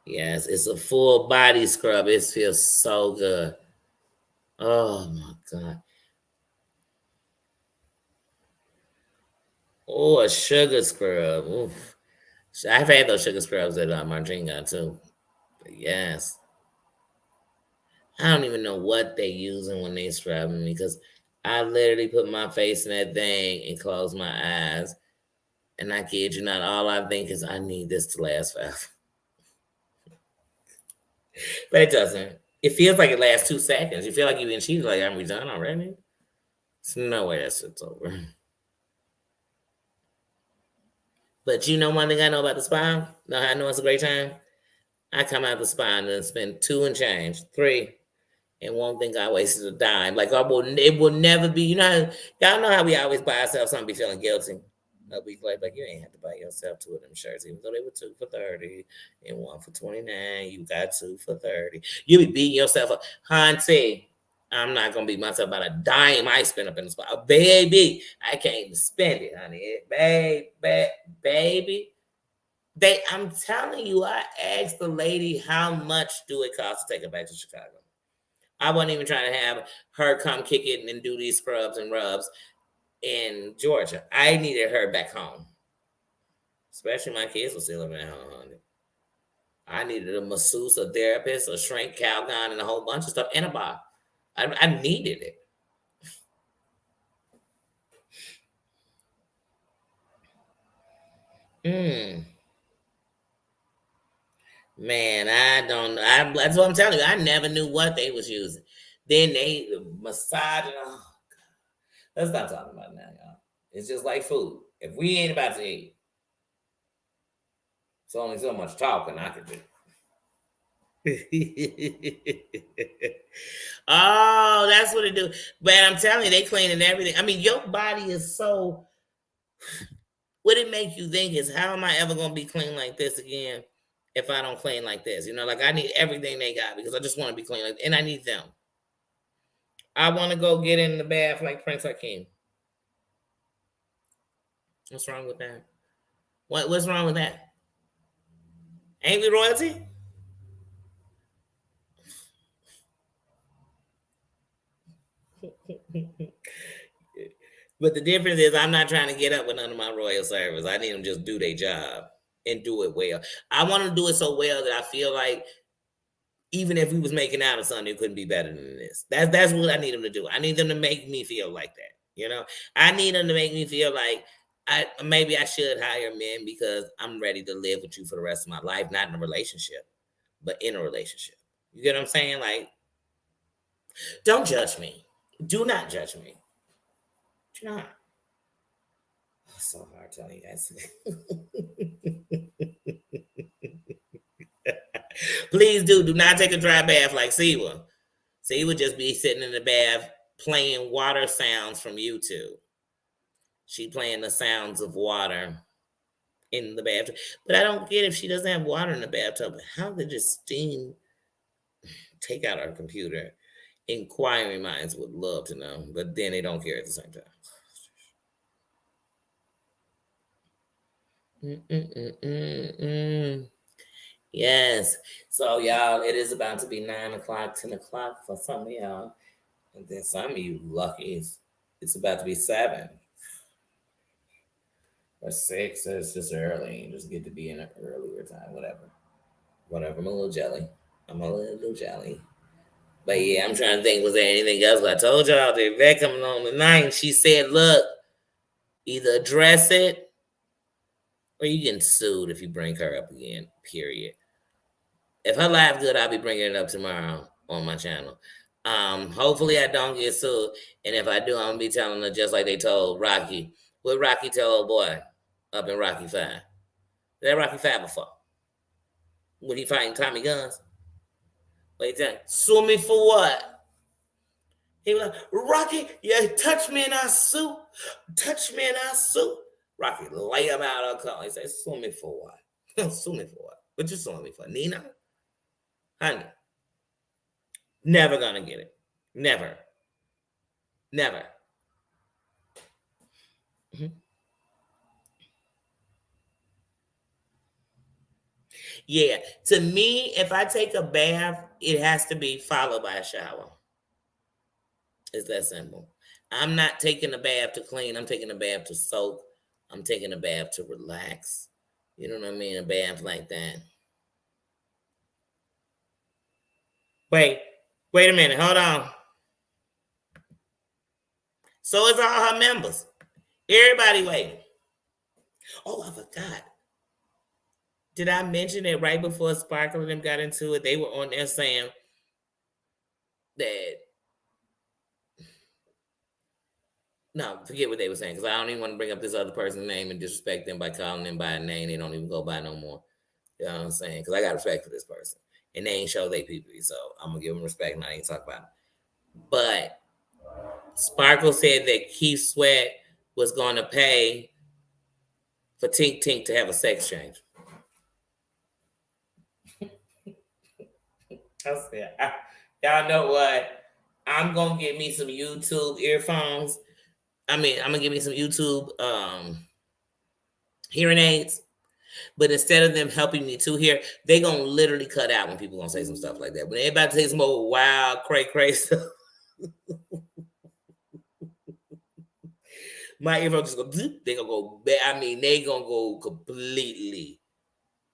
Yes, it's a full body scrub. It feels so good. Oh my god. Oh, a sugar scrub. Oof. I've had those sugar scrubs at Margin got too. But yes. I don't even know what they using when they scrubbing me because I literally put my face in that thing and close my eyes. And I kid you not, all I think is I need this to last forever. But it doesn't. It feels like it lasts 2 seconds. You feel like you've been cheated, like I'm done already. There's no way that shit's over. But you know one thing I know about the spa? Know how I know it's a great time? I come out the spa and spend two and change, three, and won't think I wasted a dime. Like it will never be. You know, y'all know how we always buy ourselves something, be feeling guilty. A week later, like you ain't have to buy yourself two of them shirts, even though they were two for 30 and one for 29. You got two for 30. You be beating yourself up, Hunty. I'm not gonna beat myself about a dime I spent up in the spot, baby. I can't even spend it, honey. Baby. I'm telling you, I asked the lady how much do it cost to take it back to Chicago. I wasn't even trying to have her come kick it and do these scrubs and rubs in Georgia. I needed her back home, especially my kids were still living at home. I needed a masseuse, a therapist, a shrink, Calgon, and a whole bunch of stuff, and a bar. I needed it. Mm. Man, I don't know. That's what I'm telling you. I never knew what they was using. Then they massaging. Oh, let's not talk about it now, y'all. It's just like food. If we ain't about to eat, it's only so much talking I can do. Oh, that's what it do. But I'm telling you, they cleaning everything. I mean, your body is so. What it make you think is, how am I ever gonna be clean like this again if I don't clean like this? You know, like I need everything they got because I just want to be clean, and I need them. I want to go get in the bath like Prince Hakeem. What's wrong with that? What's wrong with that? Ain't we royalty? But the difference is I'm not trying to get up with none of my royal servers. I need them to just do their job and do it well. I want to do it so well that I feel like even if we was making out on Sunday, it couldn't be better than this. That's what I need them to do. I need them to make me feel like that. You know, I need them to make me feel like maybe I should hire men because I'm ready to live with you for the rest of my life, not in a relationship, but in a relationship. You get what I'm saying? Like Don't judge me. Do not judge me. Do not. It's so hard telling you guys. Please do not take a dry bath like Siwa. Siwa just be sitting in the bath playing water sounds from YouTube. She playing the sounds of water in the bathtub. But I don't get if she doesn't have water in the bathtub. How did just steam take out our computer? Inquiring minds would love to know, but then they don't care at the same time. Yes. So y'all, it is about to be 9 o'clock, 10 o'clock for some of y'all. And then some of you lucky, it's about to be 7 or 6. So it's just early. You just get to be in an earlier time, whatever. Whatever. I'm a little jelly. But yeah, I'm trying to think, was there anything else? I told y'all the event coming on tonight. She said, look, either address it or you getting sued if you bring her up again, period. If her life good, I'll be bringing it up tomorrow on my channel. Hopefully I don't get sued. And if I do, I'm going to be telling her just like they told Rocky. What Rocky tell old boy up in Rocky 5? That Rocky 5 before? When he fighting Tommy Guns? What he tell? Sue me for what? He was like, Rocky, yeah, touch me and I sue. Touch me and I sue. Rocky lay him out on call. He said, sue me for what? Sue me for what? What you suing me for? Nina? Honey. Never gonna get it. Never. Never. Mm-hmm. Yeah. To me, if I take a bath, it has to be followed by a shower. It's that simple. I'm not taking a bath to clean. I'm taking a bath to soak. I'm taking a bath to relax. You know what I mean? A bath like that. Wait a minute. Hold on. So it's all her members. Everybody waiting. Oh, I forgot. Did I mention that right before Sparkle and them got into it, they were on there saying that, no, forget what they were saying, because I don't even want to bring up this other person's name and disrespect them by calling them by a name they don't even go by no more. You know what I'm saying? Because I got respect for this person. And they ain't show they people, so I'm going to give them respect and I ain't talk about it. But Sparkle said that Keith Sweat was going to pay for Tink Tink to have a sex change. I said, y'all know what? I'm going to get me some YouTube earphones. I'm going to get me some YouTube hearing aids. But instead of them helping me to hear, they going to literally cut out when people going to say some stuff like that. When everybody say some more wild, cray stuff. My earphones just go, they going to go, they going to go completely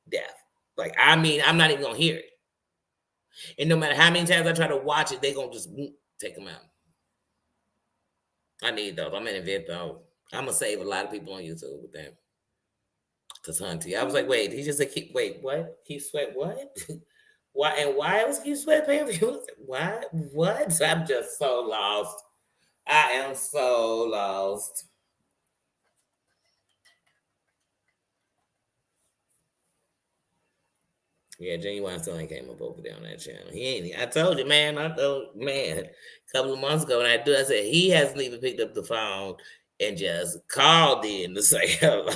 deaf. Like, I'm not even going to hear it. And no matter how many times I try to watch it, they going to just take them out. I need those. I'm in a vid though. I'm going to save a lot of people on YouTube with them. Because Hunty, I was like, wait, he just said, wait, what? Keith Sweat, what? Why was Keith Sweat paying for you? Why? What? I'm just so lost. I am so lost. Yeah, Genuine still ain't came up over there on that channel. He ain't. I told you, man. A couple of months ago when I said he hasn't even picked up the phone and just called in to say hello.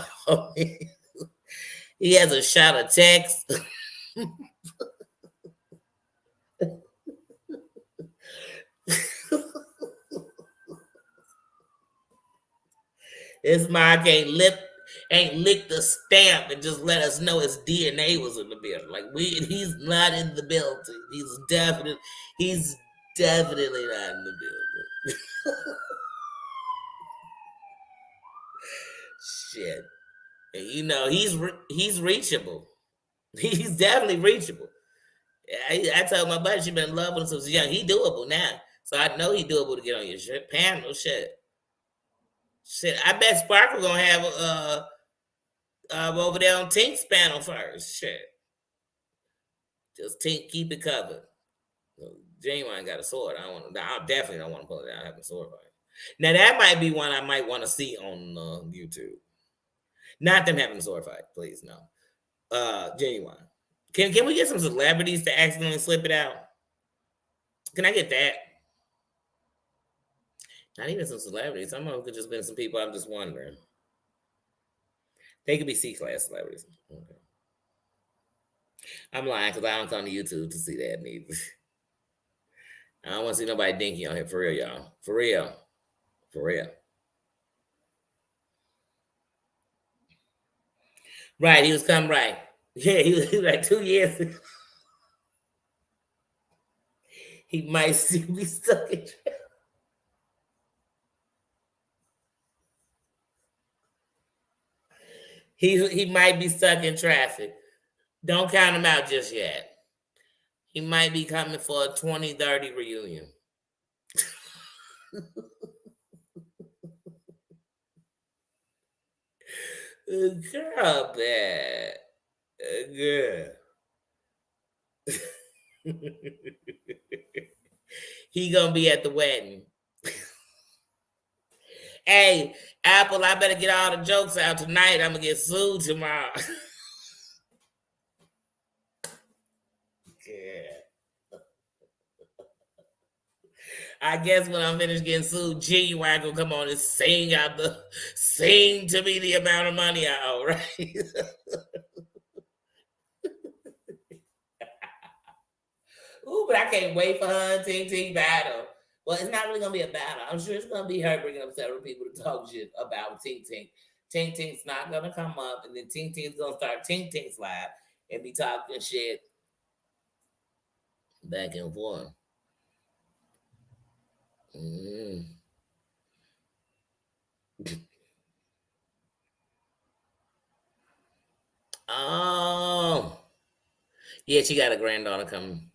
He hasn't shot a text. This Mark ain't licked the stamp and just let us know his DNA was in the building. Like he's not in the building. He's definitely not in the building. Shit. And you know he's reachable. He's definitely reachable. I told my buddy she been in love with him since young. He doable now, so I know he doable to get on your panel. Shit. I bet Sparkle gonna have over there on Tink's panel first. Shit. Just Tink, keep it covered. Genuine got a sword. I definitely don't want to pull it out. I have a sword fight. Now that might be one I might want to see on YouTube. Not them having a sword fight, please no. Genuine. Can we get some celebrities to accidentally slip it out? Can I get that? Not even some celebrities. Some of them could just been some people. I'm just wondering. They could be C-class celebrities. Okay. I'm lying because I don't come to YouTube to see that neither. I don't want to see nobody dinky on here for real, y'all. For real. For real. Right, he was coming right. Yeah, he was like 2 years ago. He might still be stuck in traffic. He might be stuck in traffic. Don't count him out just yet. He might be coming for a 2030 reunion. Girl, bad. Girl. He gonna be at the wedding. Hey, Apple, I better get all the jokes out tonight. I'm gonna get sued tomorrow. Yeah. I guess when I'm finished getting sued, Genuine gonna come on and sing to me the amount of money I owe, right? Ooh, but I can't wait for her and Ting Ting battle. Well, it's not really gonna be a battle. I'm sure it's gonna be her bringing up several people to talk shit about Ting Ting. Ting Ting's not gonna come up, and then Ting Ting's gonna start Ting Ting's live and be talking shit back and forth. Mm. Oh, yeah, she got a granddaughter coming.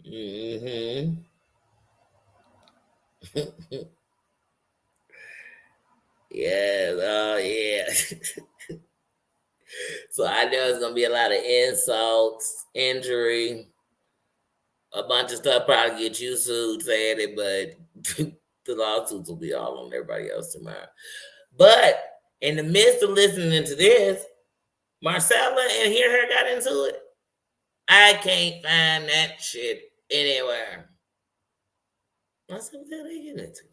Mm-hmm. Yes, oh yeah. So I know it's gonna be a lot of insults, injury, a bunch of stuff probably get you sued saying it, but the lawsuits will be all on everybody else tomorrow. But in the midst of listening to this, Marcella and Hear Her got into it. I can't find that shit anywhere. I said, what the hell they getting into?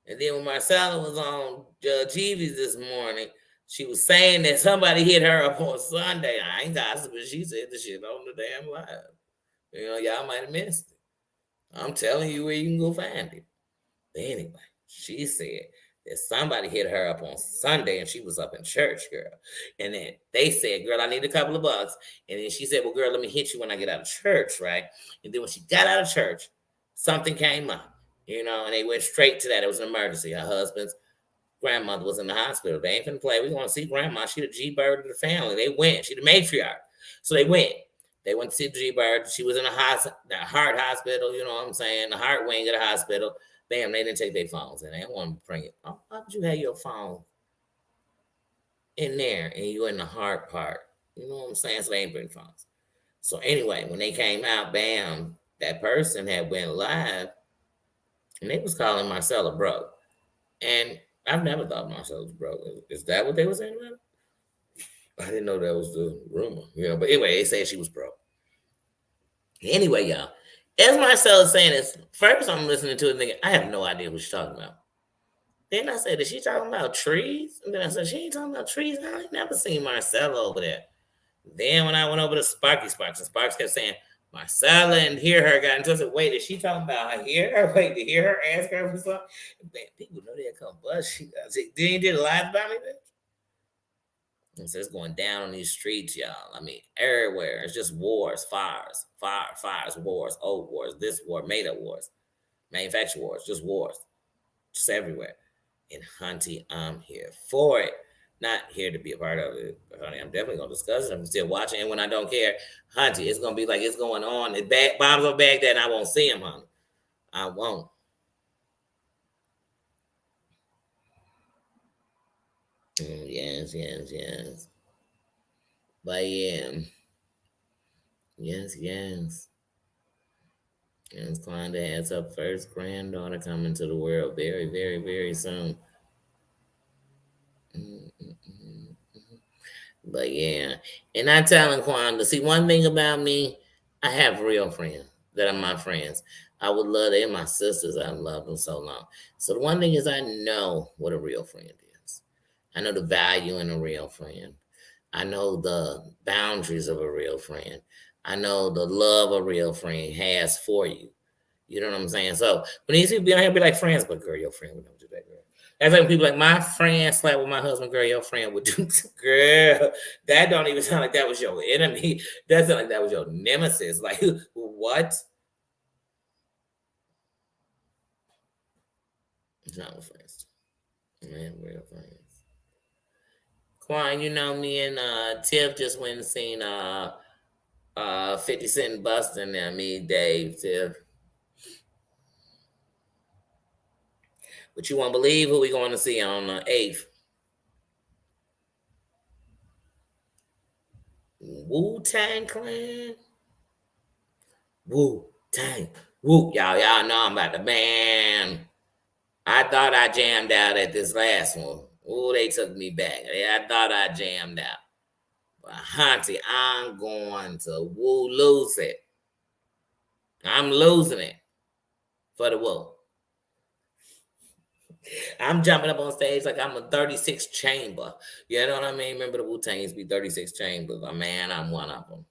And then when Marcella was on Jeeves this morning, she was saying that somebody hit her up on Sunday. I ain't gossiping. She said the shit on the damn live. You know, y'all might have missed it. I'm telling you where you can go find it. But anyway, she said that somebody hit her up on Sunday and she was up in church, girl. And then they said, girl, I need a couple of bucks. And then she said, well, girl, let me hit you when I get out of church, right? And then when she got out of church, something came up, you know, and they went straight to that. It was an emergency. Her husband's grandmother was in the hospital. They ain't finna play. We want to see grandma. She the G-Bird of the family. They went. She the matriarch. So they went. They went to see G-Bird. She was in the heart hospital, you know what I'm saying? The heart wing of the hospital. Bam, they didn't take their phones and they didn't want to bring it. Oh, why would you have your phone in there and you in the heart part? You know what I'm saying? So they ain't bring phones. So anyway, when they came out, bam, that person had went live and they was calling Marcella broke. And I've never thought Marcella was broke. Is that what they were saying about it? I didn't know that was the rumor, you know. But anyway, they said she was broke. Anyway, y'all, as Marcella's saying this, first I'm listening to it thinking, I have no idea what she's talking about. Then I said, is she talking about trees? And then I said, she ain't talking about trees. I ain't never seen Marcella over there. Then when I went over to Sparks, and Sparks kept saying, Marcella and Hear Her got into it. I said, wait, is she talking about her Hear Her? Wait, to Hear Her ask her for something? Man, people know they come bust. She did a live about me, bitch? And so it's going down on these streets, y'all. I mean, everywhere. It's just wars, fires, wars, old wars, this war, made up wars, manufactured wars, just wars, just everywhere. And Hunty, I'm here for it. Not here to be a part of it. But honey, I'm definitely gonna discuss it. I'm still watching, and when I don't care, Hunty, it's gonna be like it's going on. It bombs on Baghdad, and I won't see him, honey. I won't. Yes, yes, yes. But yeah, yes, yes. Yes, Klonda has her first granddaughter coming to the world very, very, very soon. Mm-mm-mm. But yeah, and I telling Quanda, see, one thing about me, I have real friends that are my friends. I would love them, my sisters. I love them so long. So the one thing is, I know what a real friend is. I know the value in a real friend. I know the boundaries of a real friend. I know the love a real friend has for you. You know what I'm saying? So when these people be on here, be like friends, but girl, your friend would never do that, girl. That's like people like my friend slept with my husband, girl, your friend would do girl. That don't even sound like that was your enemy. That sound like that was your nemesis. Like what? It's not with friends. Man, real friends. Quan, you know me and Tiff just went and seen 50 Cent busting there, me, Dave, Tiff. But you won't believe who we going to see on the 8th. Wu Tang Clan. Wu Tang. Woo. Y'all know I'm about to ban. I thought I jammed out at this last one. Ooh, they took me back. Yeah, I thought I jammed out. But Hunty, I'm going to woo lose it. I'm losing it for the woo. I'm jumping up on stage like I'm a 36 chamber. You know what I mean? Remember the Wu Tangs be 36 chambers. Man, I'm one of them.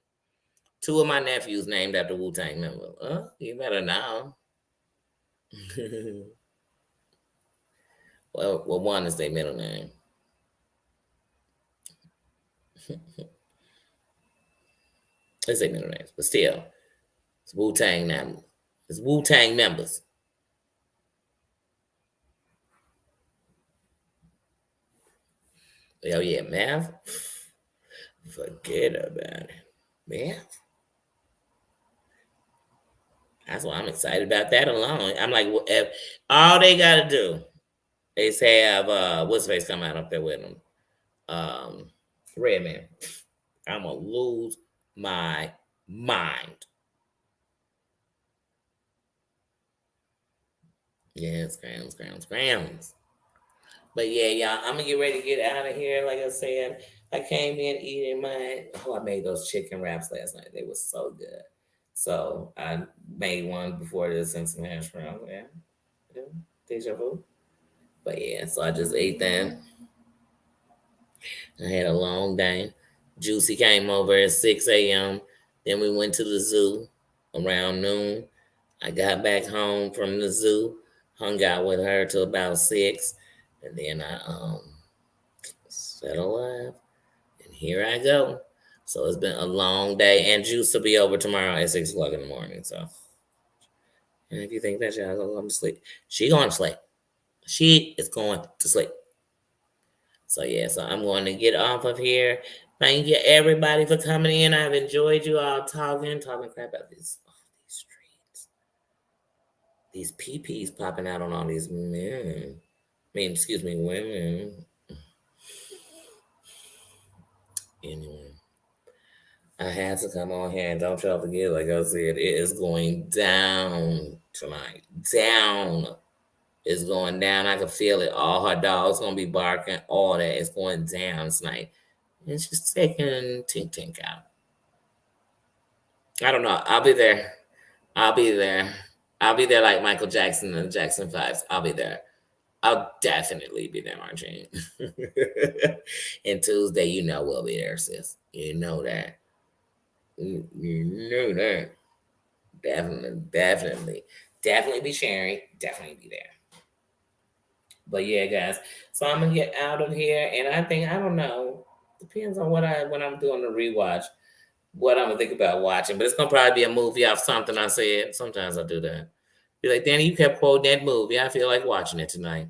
Two of my nephews named after Wu Tang members. You better know. Well, one is their middle name. It's their middle names, but still, it's Wu Tang members. It's Wu Tang members. Oh yeah, math. Forget about it. Math. That's why I'm excited about that alone. I'm like, if all they gotta do is have what's face come out up there with them. Redman. I'm gonna lose my mind. Yeah, scrams. But yeah, y'all, I'm gonna get ready to get out of here. Like I said, I came in eating my. Oh, I made those chicken wraps last night. They were so good. So I made one before this and some hash browns. Yeah, yeah, deja vu. But yeah, so I just ate that. I had a long day. Juicy came over at 6 a.m. Then we went to the zoo around noon. I got back home from the zoo, hung out with her till about 6, and then I settled alive. And here I go. So it's been a long day, and Juice will be over tomorrow at 6 o'clock in the morning. So, and if you think that y'all going to sleep, she going to sleep. She is going to sleep. So yeah, so I'm going to get off of here. Thank you everybody for coming in. I've enjoyed you all talking crap about these streets, these PPs popping out on all these men. I mean, excuse me, women. Anyway. I had to come on here and don't y'all forget, like I said, it is going down tonight. Down. It's going down. I can feel it. All her dogs gonna be barking. All that. It's going down tonight. And she's taking Tink Tink out. I don't know. I'll be there. I'll be there. I'll be there like Michael Jackson and Jackson 5s. I'll be there. I'll definitely be there, Margene. And Tuesday, you know we'll be there, sis. You know that. You know that. Definitely be sharing. Definitely be there. But yeah, guys. So I'm gonna get out of here, and I think I don't know. Depends on when I'm doing the rewatch, what I'm gonna think about watching. But it's gonna probably be a movie off something I said. Sometimes I do that. Be like, Danny, you kept quoting that movie. I feel like watching it tonight.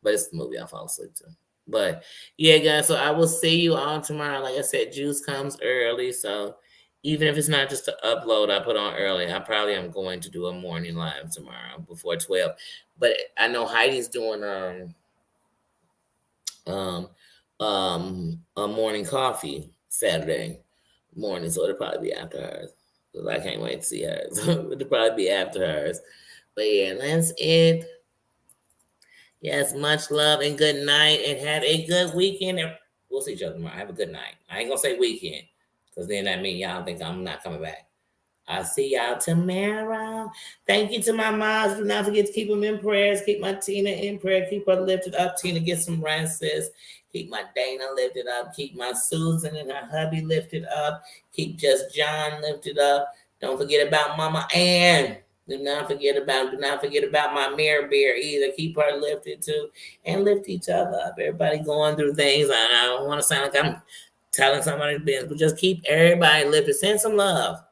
But it's the movie I fall asleep to. But yeah, guys, so I will see you all tomorrow. Like I said, Juice comes early. So even if it's not just to upload, I put on early. I probably am going to do a morning live tomorrow before 12. But I know Heidi's doing um a morning coffee Saturday morning, so it'll probably be after hers. Cause I can't wait to see hers. It'll probably be after hers. But yeah, that's it. Yes, much love and good night, and have a good weekend. And we'll see each other tomorrow. Have a good night. I ain't gonna say weekend, cause then that means y'all think I'm not coming back. I'll see y'all tomorrow. Thank you to my moms. Do not forget to keep them in prayers. Keep my Tina in prayer. Keep her lifted up. Tina, get some rest, sis. Keep my Dana lifted up. Keep my Susan and her hubby lifted up. Keep Just John lifted up. Don't forget about Mama Ann. Do not forget about my Mary Bear either. Keep her lifted too. And lift each other up. Everybody going through things. I don't want to sound like I'm telling somebody's business, but just keep everybody lifted. Send some love.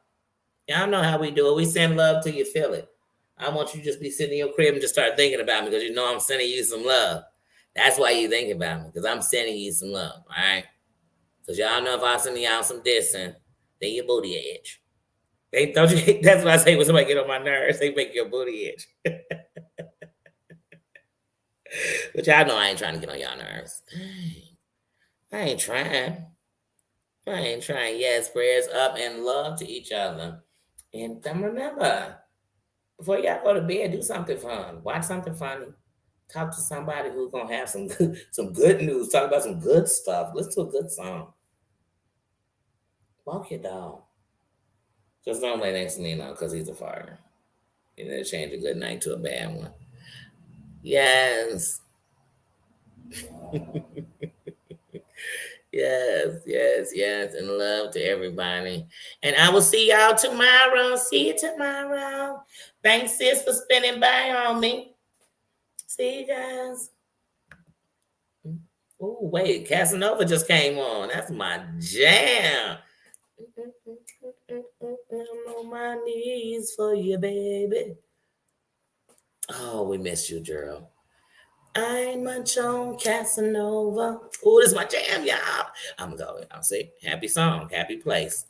Y'all know how we do it. We send love till you feel it. I want you to just be sitting in your crib and just start thinking about me because you know I'm sending you some love. That's why you think about me, because I'm sending you some love, all right? Because y'all know if I send y'all some dissing, then your booty itch. Don't you? That's what I say when somebody get on my nerves. They make your booty itch. But y'all know I ain't trying to get on y'all nerves. I ain't trying. Yes, prayers up and love to each other. And remember, before y'all go to bed, do something fun. Watch something funny. Talk to somebody who's gonna have some good news. Talk about some good stuff. Listen to a good song. Walk your dog. Just don't lay next to Nino because he's a farter. You know, change a good night to a bad one. Yes. Yes. And love to everybody. And I will see y'all tomorrow. See you tomorrow. Thanks, sis, for spending by on me. See you guys. Oh, wait. Casanova just came on. That's my jam. I'm on my knees for you, baby. Oh, we missed you, Gerald. I'm a Joan Casanova. Oh, this is my jam, y'all. I'm going. I'll say happy song, happy place.